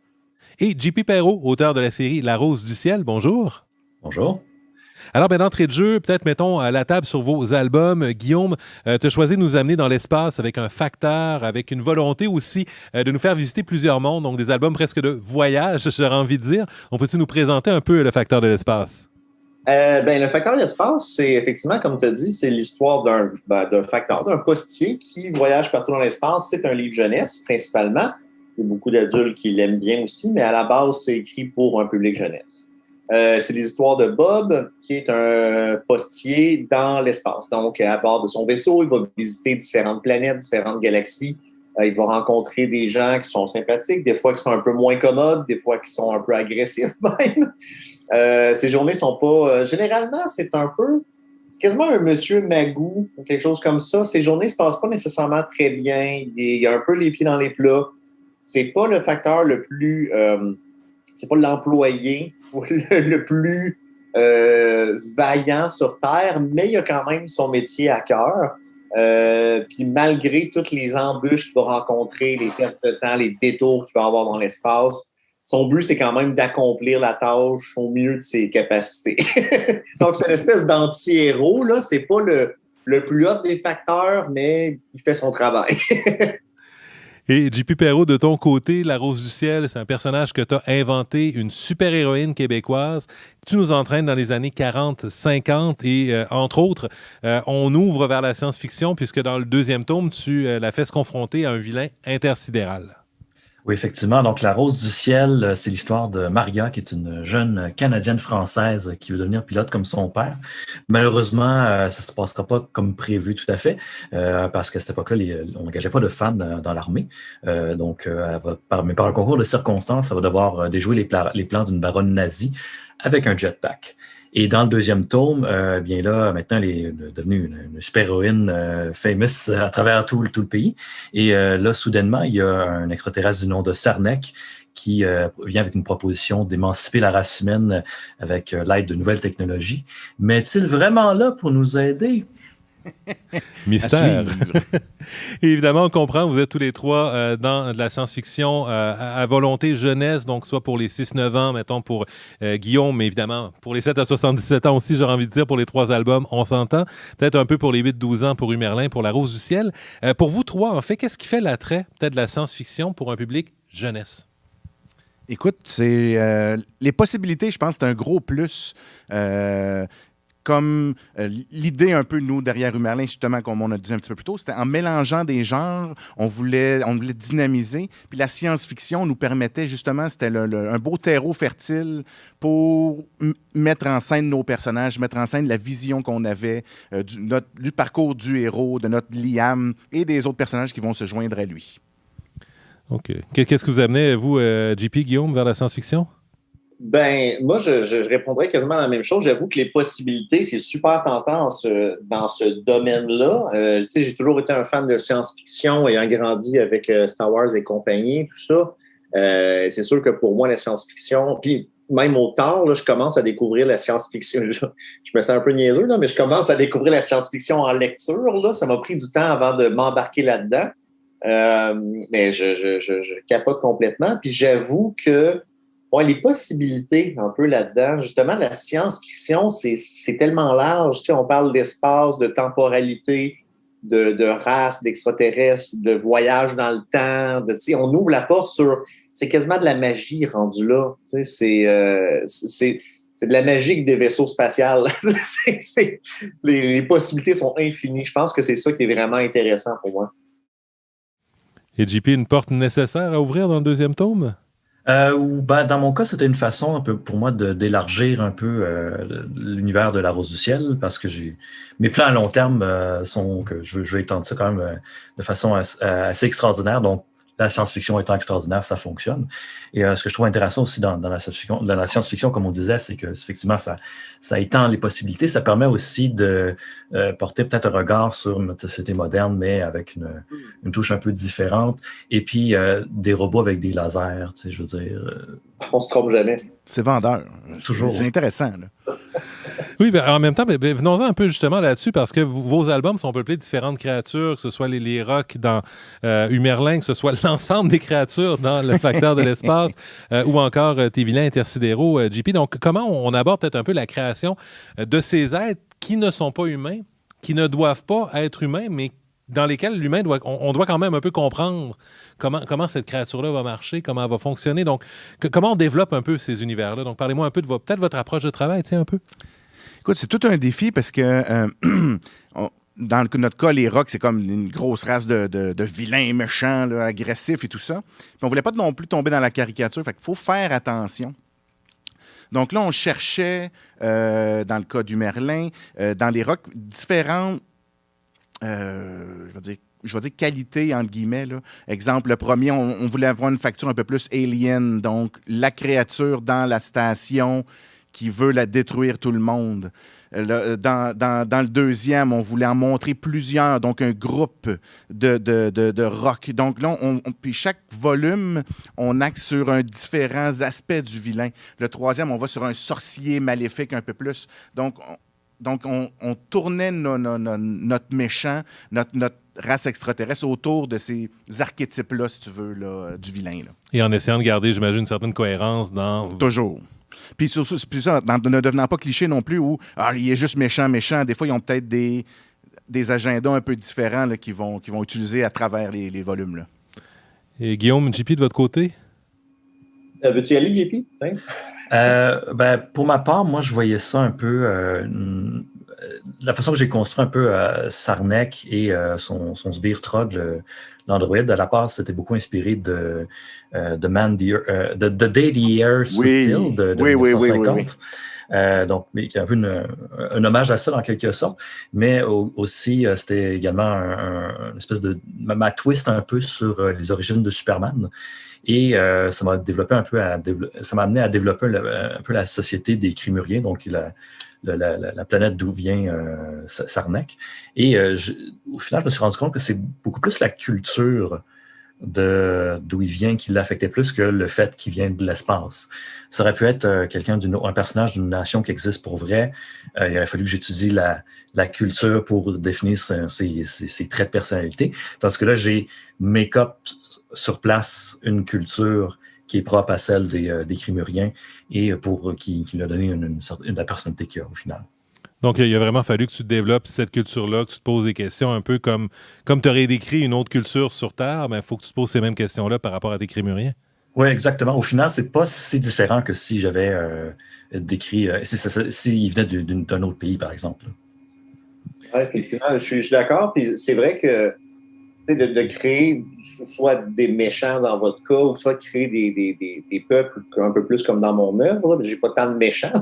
Et JP Perrault, auteur de la série La Rose du ciel. Bonjour. Bonjour. Alors, d'entrée de jeu, peut-être mettons à la table sur vos albums. Guillaume, tu as choisi de nous amener dans l'espace avec un facteur, avec une volonté aussi de nous faire visiter plusieurs mondes, donc des albums presque de voyage, j'aurais envie de dire. On peut-tu nous présenter un peu le facteur de l'espace? Le facteur de l'espace, c'est effectivement, comme tu as dit, c'est l'histoire d'un facteur, d'un postier qui voyage partout dans l'espace. C'est un livre jeunesse, principalement. Il y a beaucoup d'adultes qui l'aiment bien aussi, mais à la base, c'est écrit pour un public jeunesse. C'est l'histoire de Bob, qui est un postier dans l'espace. Donc, à bord de son vaisseau, il va visiter différentes planètes, différentes galaxies. Il va rencontrer des gens qui sont sympathiques, des fois qui sont un peu moins commodes, des fois qui sont un peu agressifs même. Ces journées sont pas... généralement, c'est quasiment un monsieur Magou, ou quelque chose comme ça. Ces journées se passent pas nécessairement très bien. Il a un peu les pieds dans les plats. C'est pas le facteur le plus... c'est pas l'employé le plus vaillant sur Terre, mais il a quand même son métier à cœur. Puis malgré toutes les embûches qu'il va rencontrer, les pertes de temps, les détours qu'il va avoir dans l'espace, son but, c'est quand même d'accomplir la tâche au mieux de ses capacités. Donc, c'est une espèce d'anti-héros, là. C'est pas le plus hot des facteurs, mais il fait son travail. Et JP Perrault, de ton côté, La Rose du ciel, c'est un personnage que tu as inventé, une super-héroïne québécoise. Tu nous entraînes dans les années 40-50 et, entre autres, on ouvre vers la science-fiction puisque dans le deuxième tome, tu la fais se confronter à un vilain intersidéral. Oui, effectivement. Donc, La Rose du ciel, c'est l'histoire de Maria, qui est une jeune Canadienne-Française qui veut devenir pilote comme son père. Malheureusement, ça ne se passera pas comme prévu tout à fait, parce qu'à cette époque-là, on n'engageait pas de femmes dans l'armée. Donc, mais par un concours de circonstances, elle va devoir déjouer les plans d'une baronne nazie avec un jetpack. Et dans le deuxième tome, bien là, maintenant, elle est devenue une super-héroïne famous à travers tout le pays. Et là, soudainement, il y a un extraterrestre du nom de Sarnek qui vient avec une proposition d'émanciper la race humaine avec l'aide de nouvelles technologies. Mais est-il vraiment là pour nous aider? Mystère. Et évidemment, on comprend, vous êtes tous les trois dans de la science-fiction à volonté jeunesse, donc soit pour les 6-9 ans, mettons pour Guillaume, mais évidemment pour les 7 à 77 ans aussi, j'aurais envie de dire, pour les 3 albums, on s'entend. Peut-être un peu pour les 8-12 ans pour Humerlin, pour La Rose du ciel. Pour vous trois, en fait, qu'est-ce qui fait l'attrait peut-être de la science-fiction pour un public jeunesse? Écoute, c'est les possibilités, je pense, c'est un gros plus. Comme l'idée un peu, nous, derrière Humerlin, justement, comme on a dit un petit peu plus tôt, c'était en mélangeant des genres, on voulait dynamiser. Puis la science-fiction nous permettait, justement, c'était un beau terreau fertile pour mettre en scène nos personnages, mettre en scène la vision qu'on avait du parcours du héros, de notre Liam et des autres personnages qui vont se joindre à lui. OK. Qu'est-ce que vous amenez, vous, JP, Guillaume, vers la science-fiction? Moi, je répondrais quasiment la même chose. J'avoue que les possibilités, c'est super tentant dans ce domaine-là. J'ai toujours été un fan de science-fiction, ayant grandi avec Star Wars et compagnie, tout ça. C'est sûr que pour moi, la science-fiction, puis même au tard, là, je commence à découvrir la science-fiction. Je me sens un peu niaiseux, là, mais je commence à découvrir la science-fiction en lecture. Là. Ça m'a pris du temps avant de m'embarquer là-dedans. Mais je capote complètement. Puis j'avoue que les possibilités un peu là-dedans, justement, la science-fiction, c'est tellement large. Tu sais, on parle d'espace, de temporalité, de race, d'extraterrestres, de voyage dans le temps. Tu sais, on ouvre la porte sur... C'est quasiment de la magie rendu là. Tu sais, c'est de la magie avec des vaisseaux spatials. Les possibilités sont infinies. Je pense que c'est ça qui est vraiment intéressant pour moi. Et JP, une porte nécessaire à ouvrir dans le deuxième tome? Dans mon cas, c'était une façon un peu pour moi d'élargir un peu l'univers de La Rose du ciel, parce que mes plans à long terme sont que je veux étendre ça quand même de façon assez extraordinaire. Donc, la science-fiction étant extraordinaire, ça fonctionne. Et ce que je trouve intéressant aussi dans la science-fiction, comme on disait, c'est que effectivement, ça étend les possibilités. Ça permet aussi de porter peut-être un regard sur notre société moderne, mais avec une touche un peu différente. Et puis, des robots avec des lasers, tu sais, je veux dire... On se trompe jamais. C'est vendeur. Toujours. C'est intéressant, là. Oui, ben, en même temps, venons-en un peu justement là-dessus, parce que vos albums sont peuplés de différentes créatures, que ce soit les rocs dans Humerlin, que ce soit l'ensemble des créatures dans Le Facteur de l'espace, ou encore tes vilains intersidéraux, JP. Donc, comment on aborde peut-être un peu la création de ces êtres qui ne sont pas humains, qui ne doivent pas être humains, mais dans lesquels l'humain on doit quand même un peu comprendre comment cette créature-là va marcher, comment elle va fonctionner. Donc, comment on développe un peu ces univers-là? Donc, parlez-moi un peu de peut-être votre approche de travail, tiens, un peu. Écoute, c'est tout un défi parce que dans notre cas, les Rocs, c'est comme une grosse race de vilains méchants, là, agressifs et tout ça. Puis on ne voulait pas non plus tomber dans la caricature. Fait qu'il faut faire attention. Donc là, on cherchait, dans le cas du Merlin, dans les Rocs, différentes, je vais dire qualité, entre guillemets. Là. Exemple, le premier, on voulait avoir une facture un peu plus alien. Donc, la créature dans la station qui veut la détruire tout le monde. Dans le deuxième, on voulait en montrer plusieurs, donc un groupe de rock. Donc là, puis chaque volume, on axe sur différents aspects du vilain. Le troisième, on va sur un sorcier maléfique un peu plus. Donc on tournait notre méchant, notre race extraterrestre autour de ces archétypes-là, si tu veux, là, du vilain. Là. Et en essayant de garder, j'imagine, une certaine cohérence dans... Toujours. Puis ça, ne devenant pas cliché non plus, où il est juste méchant. Des fois, ils ont peut-être des agendas un peu différents là, qu'ils vont utiliser à travers les volumes. Là. Et Guillaume, JP, de votre côté? Veux-tu y aller, JP? Pour ma part, moi, je voyais ça un peu... la façon que j'ai construit un peu Sarnek et son sbire Trog, l'Android, à la base, c'était beaucoup inspiré de Day the Year Style de 1950. Donc, qui a vu un hommage à ça dans quelque sorte, mais aussi c'était également une espèce de ma twist un peu sur les origines de Superman. Et ça m'a développé ça m'a amené à développer un peu la société des Crimuriens, donc la planète d'où vient Sarnek. Et au final, je me suis rendu compte que c'est beaucoup plus la culture d'où il vient qui l'affectait plus que le fait qu'il vient de l'espace. Ça aurait pu être un personnage d'une nation qui existe pour vrai. Il aurait fallu que j'étudie la culture pour définir ses traits de personnalité. Tandis que là, j'ai make-up sur place une culture qui est propre à celle des Crimuriens et qui lui a donné la personnalité qu'il a au final. Donc, il a vraiment fallu que tu développes cette culture-là, que tu te poses des questions un peu comme tu aurais décrit une autre culture sur Terre, mais il faut que tu te poses ces mêmes questions-là par rapport à tes Crimuriens. Oui, exactement. Au final, c'est pas si différent que si j'avais décrit, s'il venait d'un autre pays, par exemple. Oui, effectivement, je suis d'accord. Puis c'est vrai que de créer soit des méchants dans votre cas, ou soit créer des peuples un peu plus comme dans mon œuvre. J'ai pas tant de méchants.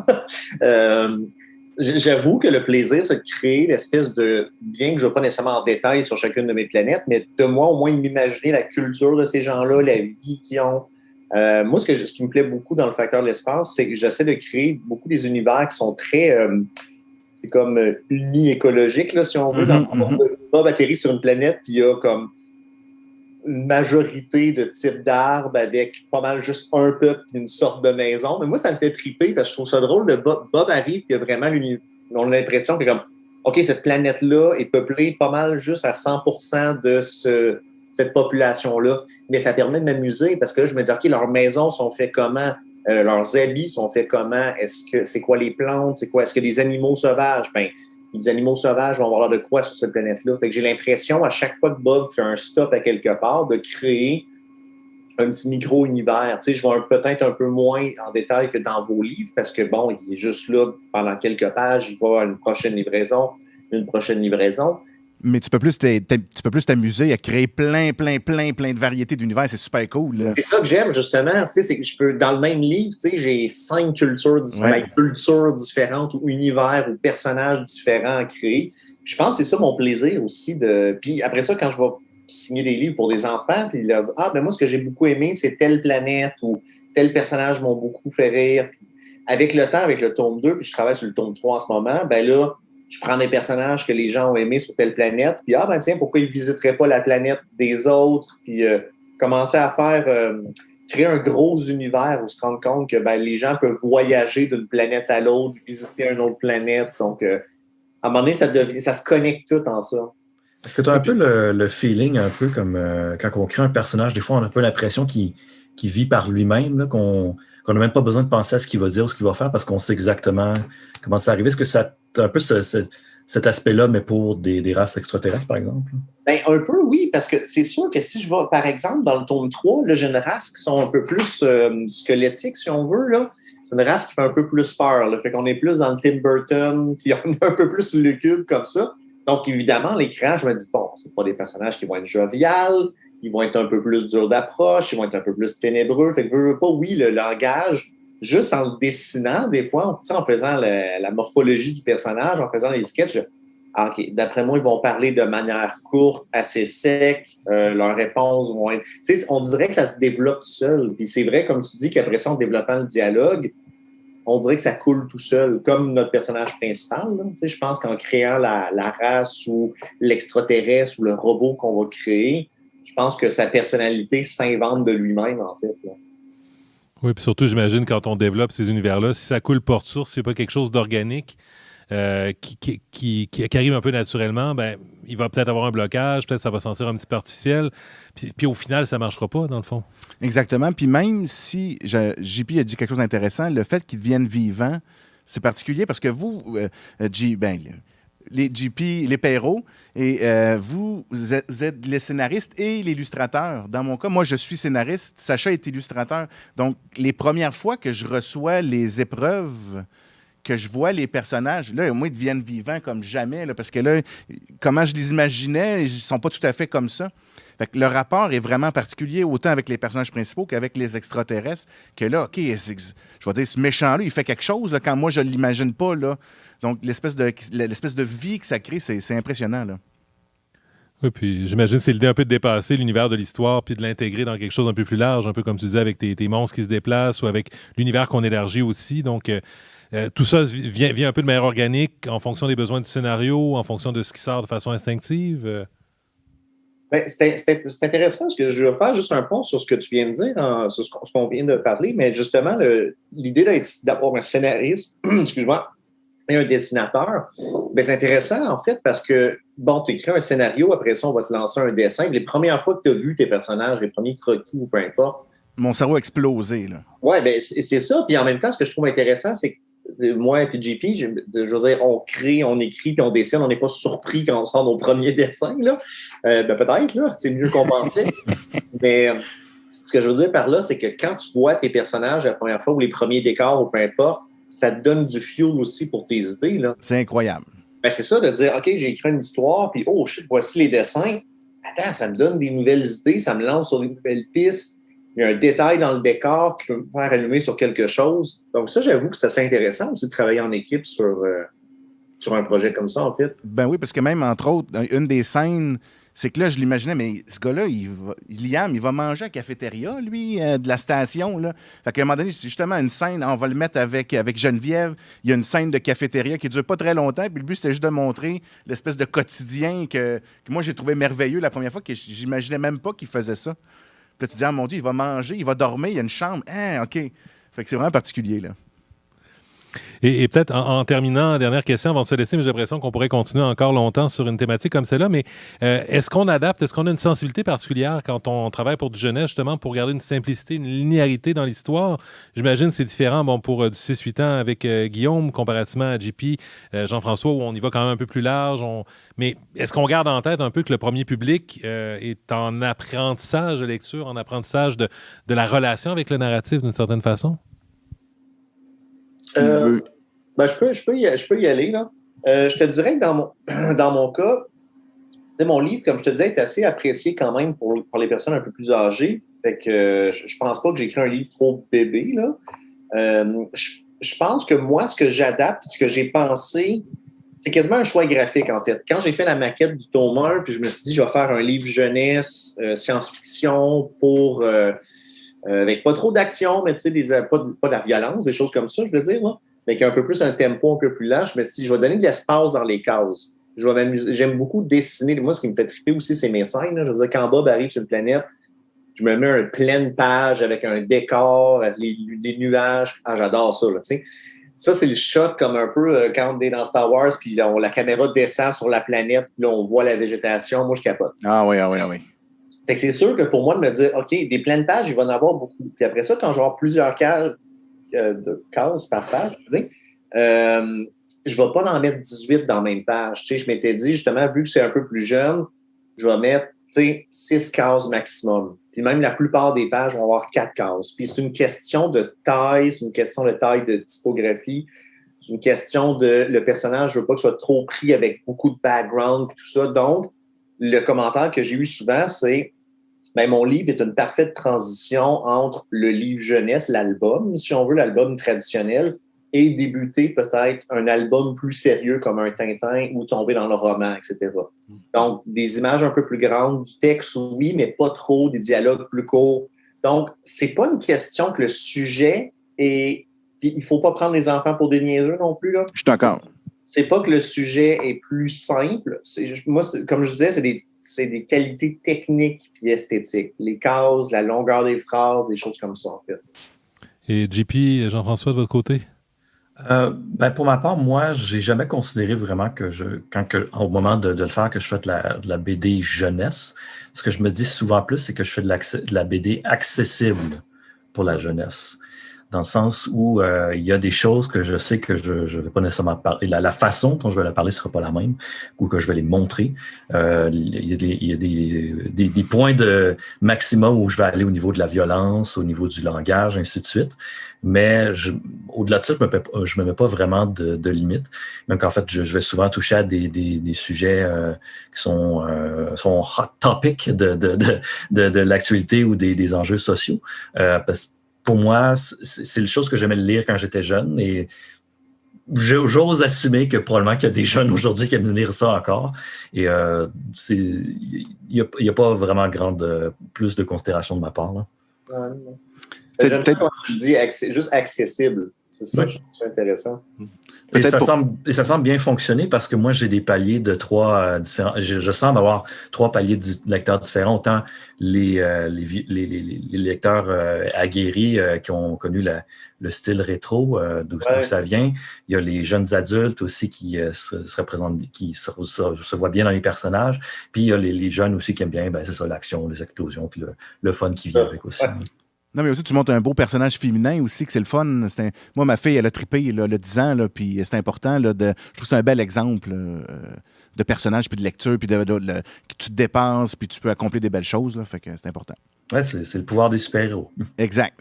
J'avoue que le plaisir, c'est de créer l'espèce de... Bien que je ne vais pas nécessairement en détail sur chacune de mes planètes, mais de moi, au moins, m'imaginer la culture de ces gens-là, la vie qu'ils ont. Moi, ce qui me plaît beaucoup dans le facteur de l'espace, c'est que j'essaie de créer beaucoup des univers qui sont très... c'est comme uni-écologique, là, si on veut. Bob atterrit sur une planète, puis il y a comme une majorité de types d'arbres avec pas mal juste un peuple et une sorte de maison. Mais moi, ça me fait triper parce que je trouve ça drôle. Bob arrive, puis il y a vraiment on a l'impression que comme, OK, cette planète-là est peuplée pas mal juste à 100% de cette population-là. Mais ça permet de m'amuser parce que là, je me dis, OK, leurs maisons sont faites comment? Leurs habits sont faits comment? C'est quoi les plantes? C'est quoi? Est-ce que des animaux sauvages? Les animaux sauvages vont avoir de quoi sur cette planète-là. Fait que j'ai l'impression, à chaque fois que Bob fait un stop à quelque part, de créer un petit micro-univers. Tu sais, je vais peut-être un peu moins en détail que dans vos livres, parce que, bon, il est juste là pendant quelques pages, il va à une prochaine livraison. Mais tu peux plus t'amuser à créer plein de variétés d'univers. C'est super cool. Là. C'est ça que j'aime, justement. Tu sais, c'est que je peux, dans le même livre, tu sais, j'ai 5 cultures différentes, ou univers, ou personnages différents à créer. Puis je pense que c'est ça mon plaisir aussi. Puis après ça, quand je vais puis signer des livres pour des enfants, puis leur dire « Ah, ben moi, ce que j'ai beaucoup aimé, c'est telle planète ou tel personnage m'ont beaucoup fait rire. » Avec le temps, avec le tome 2, puis je travaille sur le tome 3 en ce moment, ben là, je prends des personnages que les gens ont aimés sur telle planète, puis ah ben tiens, pourquoi ils ne visiteraient pas la planète des autres, puis commencer à créer un gros univers où se rendre compte que ben, les gens peuvent voyager d'une planète à l'autre, visiter une autre planète. Donc, à un moment donné, ça se connecte tout en ça. Est-ce que tu as un peu le feeling, un peu comme quand on crée un personnage, des fois, on a un peu l'impression qu'il vit par lui-même, là, qu'on n'a même pas besoin de penser à ce qu'il va dire ou ce qu'il va faire parce qu'on sait exactement comment c'est arrivé. Est-ce que ça a un peu cet aspect-là, mais pour des races extraterrestres, par exemple? Ben, un peu, oui, parce que c'est sûr que si je vais, par exemple, dans le tome 3, là, j'ai une race qui sont un peu plus squelettiques, si on veut, là. C'est une race qui fait un peu plus peur, là. Fait qu'on est plus dans le Tim Burton, puis on est un peu plus lugubre comme ça. Donc, évidemment, l'écran, je me dis, bon, c'est pas des personnages qui vont être joviales, ils vont être un peu plus durs d'approche, ils vont être un peu plus ténébreux. Fait que, veux pas, oui, le langage, juste en le dessinant, des fois, en faisant la morphologie du personnage, en faisant les sketchs, OK, d'après moi, ils vont parler de manière courte, assez sec, leurs réponses vont être... Tu sais, on dirait que ça se développe tout seul. Puis c'est vrai, comme tu dis, qu'après ça, en développant le dialogue, on dirait que ça coule tout seul, comme notre personnage principal. Là. Tu sais, je pense qu'en créant la race ou l'extraterrestre ou le robot qu'on va créer, je pense que sa personnalité s'invente de lui-même, en fait. Là. Oui, puis surtout, j'imagine, quand on développe ces univers-là, si ça coule porte-source, c'est pas quelque chose d'organique qui arrive un peu naturellement, ben, il va peut-être avoir un blocage, peut-être ça va sentir un petit peu artificiel, puis au final, ça marchera pas, dans le fond. Exactement. Puis même si JP a dit quelque chose d'intéressant, le fait qu'ils deviennent vivants, c'est particulier parce que vous, les JP, les Perrault, et vous êtes les scénaristes et l'illustrateur. Dans mon cas, moi, je suis scénariste, Sacha est illustrateur. Donc, les premières fois que je reçois les épreuves, que je vois les personnages, là, moi, ils deviennent vivants comme jamais, là, parce que là, comment je les imaginais, ils ne sont pas tout à fait comme ça. Fait que le rapport est vraiment particulier, autant avec les personnages principaux qu'avec les extraterrestres, que là, OK, je vais dire, ce méchant-là, il fait quelque chose là, quand moi, je ne l'imagine pas, là. Donc, l'espèce de vie que ça crée, c'est impressionnant, là. Oui, puis j'imagine que c'est l'idée un peu de dépasser l'univers de l'histoire puis de l'intégrer dans quelque chose un peu plus large, un peu comme tu disais, avec tes monstres qui se déplacent ou avec l'univers qu'on élargit aussi. Donc, tout ça vient un peu de manière organique en fonction des besoins du scénario, en fonction de ce qui sort de façon instinctive. Ben, c'est intéressant parce que je vais faire juste un pont sur ce que tu viens de dire, sur ce qu'on vient de parler, mais justement, l'idée d'avoir un scénariste, excuse-moi, et un dessinateur, ben, c'est intéressant en fait parce que, bon, tu écris un scénario, après ça, on va te lancer un dessin. Les premières fois que tu as vu tes personnages, les premiers croquis ou peu importe. Mon cerveau a explosé, là. Oui, ben, c'est ça. Puis en même temps, ce que je trouve intéressant, c'est que moi et JP, je veux dire, on crée, on écrit, puis on dessine. On n'est pas surpris quand on sort nos premiers dessins, là. Ben, peut-être, là, c'est mieux qu'on pensait. Mais ce que je veux dire par là, c'est que quand tu vois tes personnages la première fois ou les premiers décors ou peu importe, ça te donne du fuel aussi pour tes idées, là. C'est incroyable. Ben, c'est ça, de dire, OK, j'ai écrit une histoire, puis voici les dessins. Attends, ça me donne des nouvelles idées, ça me lance sur des nouvelles pistes. Il y a un détail dans le décor qui peut me faire allumer sur quelque chose. Donc ça, j'avoue que c'est assez intéressant aussi de travailler en équipe sur un projet comme ça, en fait. Ben oui, parce que même, entre autres, une des scènes, c'est que là, je l'imaginais, mais ce gars-là, Liam, il va manger à la cafétéria, lui, de la station, là. Fait qu'à un moment donné, c'est justement une scène, on va le mettre avec Geneviève, il y a une scène de cafétéria qui ne dure pas très longtemps, puis le but, c'était juste de montrer l'espèce de quotidien que moi, j'ai trouvé merveilleux la première fois, que j'imaginais même pas qu'il faisait ça. Puis là, tu dis, ah mon Dieu, il va manger, il va dormir, il y a une chambre. Ah, OK. Fait que c'est vraiment particulier, là. Et peut-être en terminant, dernière question avant de se laisser, mais j'ai l'impression qu'on pourrait continuer encore longtemps sur une thématique comme celle-là, mais est-ce qu'on adapte, est-ce qu'on a une sensibilité particulière quand on travaille pour du jeunesse, justement, pour garder une simplicité, une linéarité dans l'histoire? J'imagine que c'est différent pour du 6-8 ans avec Guillaume, comparativement à JP, Jean-François, où on y va quand même un peu plus large. Mais est-ce qu'on garde en tête un peu que le premier public est en apprentissage de lecture, en apprentissage de la relation avec le narratif d'une certaine façon? Ben, je peux y aller, là. Je te dirais que dans mon cas, mon livre, comme je te disais, est assez apprécié quand même pour les personnes un peu plus âgées. Fait que je pense pas que j'écris un livre trop bébé, là. Je pense que moi, ce que j'adapte, ce que j'ai pensé, C'est quasiment un choix graphique, en fait. Quand j'ai fait la maquette du tome 1, puis je me suis dit, je vais faire un livre jeunesse, science-fiction pour... avec pas trop d'action, mais tu sais, pas de la violence, des choses comme ça, je veux dire, là, mais qui a un peu plus un tempo un peu plus lent. Je me suis dit, je vais donner de l'espace dans les cases. Je vais m'amuser. J'aime beaucoup dessiner. Moi, ce qui me fait triper aussi, c'est mes scènes. Là. Je veux dire, quand Bob arrive sur une planète, je me mets une pleine page avec un décor, avec les nuages. Ah, j'adore ça, là, tu sais. Ça, c'est le shot comme un peu quand on est dans Star Wars, puis là, la caméra descend sur la planète, puis là, on voit la végétation. Moi, je capote. Ah oui, ah oui, ah oui. Fait que c'est sûr que pour moi, de me dire, OK, des pleines pages, il va en avoir beaucoup. Puis après ça, quand je vais avoir plusieurs cases par page, je ne vais pas en mettre 18 dans la même page. Tu sais, je m'étais dit, justement, vu que c'est un peu plus jeune, je vais mettre 6 cases maximum. Puis même la plupart des pages vont avoir 4 cases. Puis c'est une question de taille, c'est une question de taille de typographie, c'est une question de le personnage, je ne veux pas que ce soit trop pris avec beaucoup de background et tout ça. Donc, le commentaire que j'ai eu souvent, c'est mon livre est une parfaite transition entre le livre jeunesse, l'album, si on veut, l'album traditionnel, et débuter peut-être un album plus sérieux comme un Tintin ou tomber dans le roman, etc. Donc, des images un peu plus grandes, du texte, oui, mais pas trop, des dialogues plus courts. Donc, c'est pas une question que le sujet est... Puis, il faut pas prendre les enfants pour des niaiseux non plus, là. Je suis d'accord. C'est pas que le sujet est plus simple. Moi, comme je disais, c'est des qualités techniques et esthétiques. Les cases, la longueur des phrases, des choses comme ça, en fait. Et JP, Jean-François, de votre côté? Pour ma part, moi, j'ai jamais considéré vraiment au moment de le faire, que je fais de la BD jeunesse. Ce que je me dis souvent plus, c'est que je fais de la BD accessible pour la jeunesse. Dans le sens où il y a des choses que je sais que je vais pas nécessairement parler. La façon dont je vais la parler sera pas la même, ou que je vais les montrer. Il y a des points de maximum où je vais aller au niveau de la violence, au niveau du langage, ainsi de suite. Mais au-delà de ça, je me mets pas vraiment de limites. Donc, en fait, je vais souvent toucher à des sujets qui sont hot topic de l'actualité ou des enjeux sociaux. Parce que pour moi, c'est les choses que j'aimais lire quand j'étais jeune, et j'ose assumer que probablement qu'il y a des jeunes aujourd'hui qui aiment lire ça encore. Et il y a pas vraiment plus de considération de ma part, là. J'aime bien quand tu dis juste accessible. C'est ça, je trouve ça intéressant. Et ça semble bien fonctionner parce que moi, j'ai des paliers de 3 différents. Je semble avoir 3 paliers de lecteurs différents. Autant les lecteurs aguerris qui ont connu le style rétro, d'où ça vient. Il y a les jeunes adultes aussi qui se représentent, qui se voient bien dans les personnages. Puis il y a les jeunes aussi qui aiment bien, c'est ça, l'action, les explosions, puis le fun qui vient avec aussi. Non, mais aussi, tu montres un beau personnage féminin aussi, que c'est le fun. Moi, ma fille, elle a trippé, là, le 10 ans, là, puis c'est important. Là, je trouve que c'est un bel exemple de personnage, puis de lecture, puis que tu te dépenses, puis tu peux accomplir des belles choses. Là, fait que c'est important. Ouais, c'est le pouvoir des super-héros. Exact.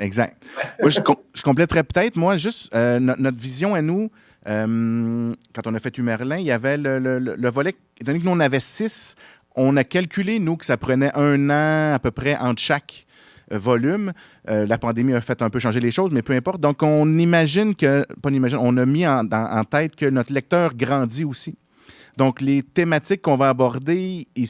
Moi, je compléterais peut-être, moi, juste notre vision à nous. Quand on a fait Humerlin, il y avait le volet, étant donné que nous, on avait 6, on a calculé, nous, que ça prenait 1 an à peu près entre chaque volume. La pandémie a fait un peu changer les choses, mais peu importe. Donc, on a mis en tête que notre lecteur grandit aussi. Donc, les thématiques qu'on va aborder, ils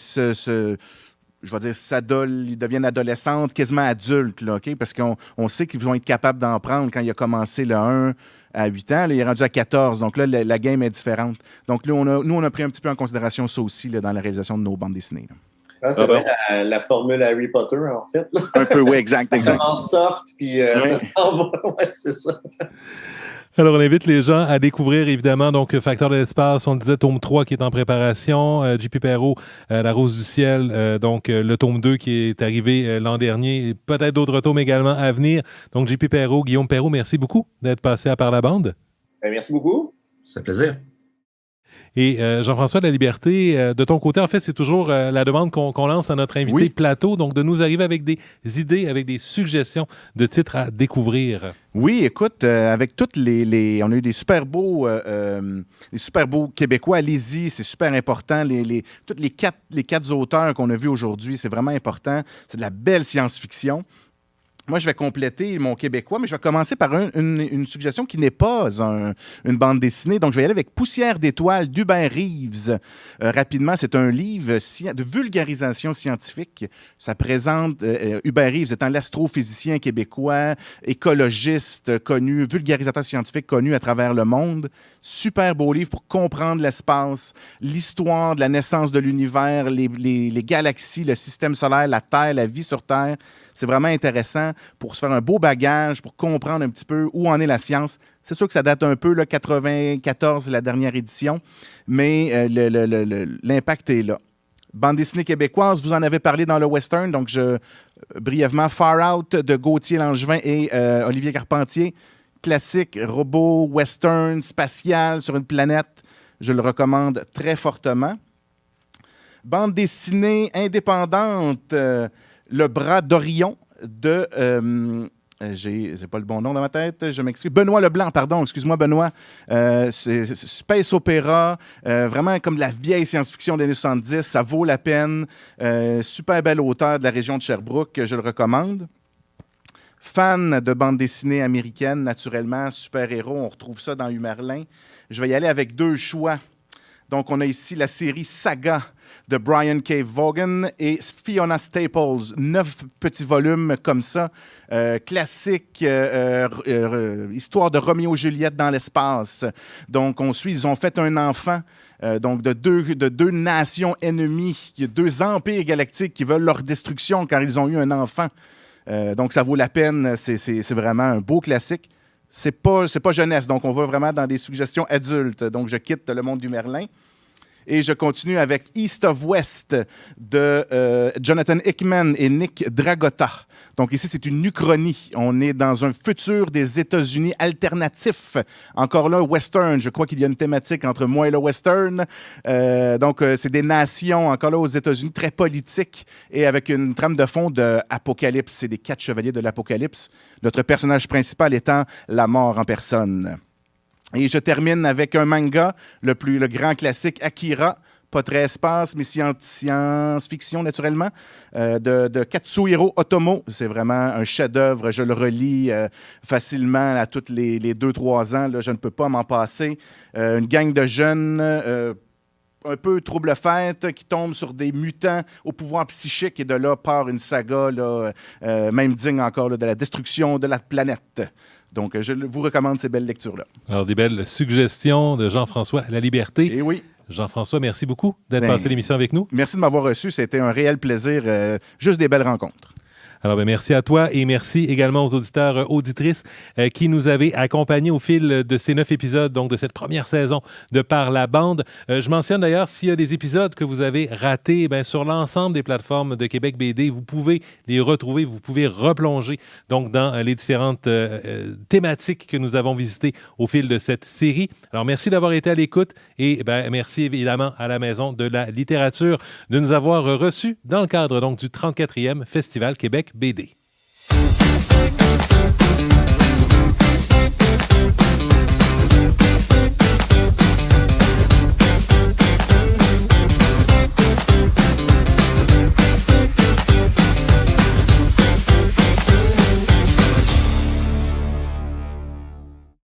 deviennent adolescentes, quasiment adultes, là, OK? Parce qu'on sait qu'ils vont être capables d'en prendre quand il a commencé le 1 à 8 ans. Là, il est rendu à 14. Donc là, la game est différente. Donc là, on a pris un petit peu en considération ça aussi là, dans la réalisation de nos bandes dessinées, là. C'est vrai, la formule Harry Potter, en fait. Là. Un peu, oui, exact. Ça commence soft, puis ça s'en va. Ouais, c'est ça. Alors, on invite les gens à découvrir, évidemment, donc Facteur de l'espace, on le disait, tome 3 qui est en préparation, JP Perrault, La Rose du ciel, donc le tome 2 qui est arrivé l'an dernier, et peut-être d'autres tomes également à venir. Donc, JP Perrault, Guillaume Perrault, merci beaucoup d'être passé à Par la bande. Merci beaucoup. C'est un plaisir. Et Jean-François de la Liberté, de ton côté, en fait, c'est toujours la demande qu'on lance à notre invité plateau, donc de nous arriver avec des idées, avec des suggestions de titres à découvrir. Oui, écoute, avec toutes on a eu des super beaux Québécois. Allez-y, c'est super important. Tous les quatre auteurs qu'on a vus aujourd'hui, c'est vraiment important. C'est de la belle science-fiction. Moi, je vais compléter mon québécois, mais je vais commencer par une suggestion qui n'est pas une bande dessinée. Donc, je vais y aller avec Poussière d'étoiles d'Hubert Reeves. Rapidement, c'est un livre de vulgarisation scientifique. Ça présente Hubert Reeves étant l'astrophysicien québécois, écologiste connu, vulgarisateur scientifique connu à travers le monde. Super beau livre pour comprendre l'espace, l'histoire de la naissance de l'univers, les galaxies, le système solaire, la Terre, la vie sur Terre. C'est vraiment intéressant pour se faire un beau bagage, pour comprendre un petit peu où en est la science. C'est sûr que ça date un peu, là, 94, la dernière édition, mais l'impact est là. Bande dessinée québécoise, vous en avez parlé dans le western, donc brièvement, Far Out de Gauthier Langevin et Olivier Carpentier. Classique, robot, western, spatial, sur une planète. Je le recommande très fortement. Bande dessinée indépendante, Le bras d'Orion de... j'ai pas le bon nom dans ma tête, je m'excuse. Benoît Leblanc, pardon, excuse-moi Benoît. C'est space opéra, vraiment comme de la vieille science-fiction des années 70, ça vaut la peine. Super bel auteur de la région de Sherbrooke, je le recommande. Fan de bande dessinée américaine, naturellement, super-héros, on retrouve ça dans Humerlin. Je vais y aller avec 2 choix. Donc, on a ici la série Saga de Brian K. Vaughan et Fiona Staples. 9 petits volumes comme ça. Classique, histoire de Roméo et Juliette dans l'espace. Donc, ils ont fait un enfant. Donc, de deux nations ennemies, 2 empires galactiques qui veulent leur destruction car ils ont eu un enfant. Donc, ça vaut la peine. C'est vraiment un beau classique. C'est pas jeunesse, donc on va vraiment dans des suggestions adultes. Donc, je quitte le monde du Merlin. Et je continue avec East of West de Jonathan Hickman et Nick Dragotta. Donc ici, c'est une uchronie. On est dans un futur des États-Unis alternatif. Encore là, western. Je crois qu'il y a une thématique entre moi et le western. Donc, c'est des nations, encore là, aux États-Unis, très politiques et avec une trame de fond d'Apocalypse. C'est des 4 chevaliers de l'Apocalypse. Notre personnage principal étant la mort en personne. Et je termine avec un manga, le grand classique Akira, pas très espace, mais science-fiction naturellement, de Katsuhiro Otomo. C'est vraiment un chef-d'œuvre, je le relis facilement à tous les 2-3 ans, là, je ne peux pas m'en passer. Une gang de jeunes un peu trouble-fête qui tombent sur des mutants au pouvoir psychique et de là part une saga, là, même digne encore là, de la destruction de la planète. Donc, je vous recommande ces belles lectures-là. Alors, des belles suggestions de Jean-François Laliberté. Eh oui. Jean-François, merci beaucoup d'être passé l'émission avec nous. Merci de m'avoir reçu. C'était un réel plaisir. Juste des belles rencontres. Alors, merci à toi et merci également aux auditeurs, auditrices qui nous avaient accompagnés au fil de ces 9 épisodes, donc de cette première saison de Par la bande. Je mentionne d'ailleurs, s'il y a des épisodes que vous avez ratés, sur l'ensemble des plateformes de Québec BD, vous pouvez les retrouver, vous pouvez replonger donc dans les différentes thématiques que nous avons visitées au fil de cette série. Alors, merci d'avoir été à l'écoute et merci évidemment à la Maison de la littérature de nous avoir reçus dans le cadre donc du 34e Festival Québec BD.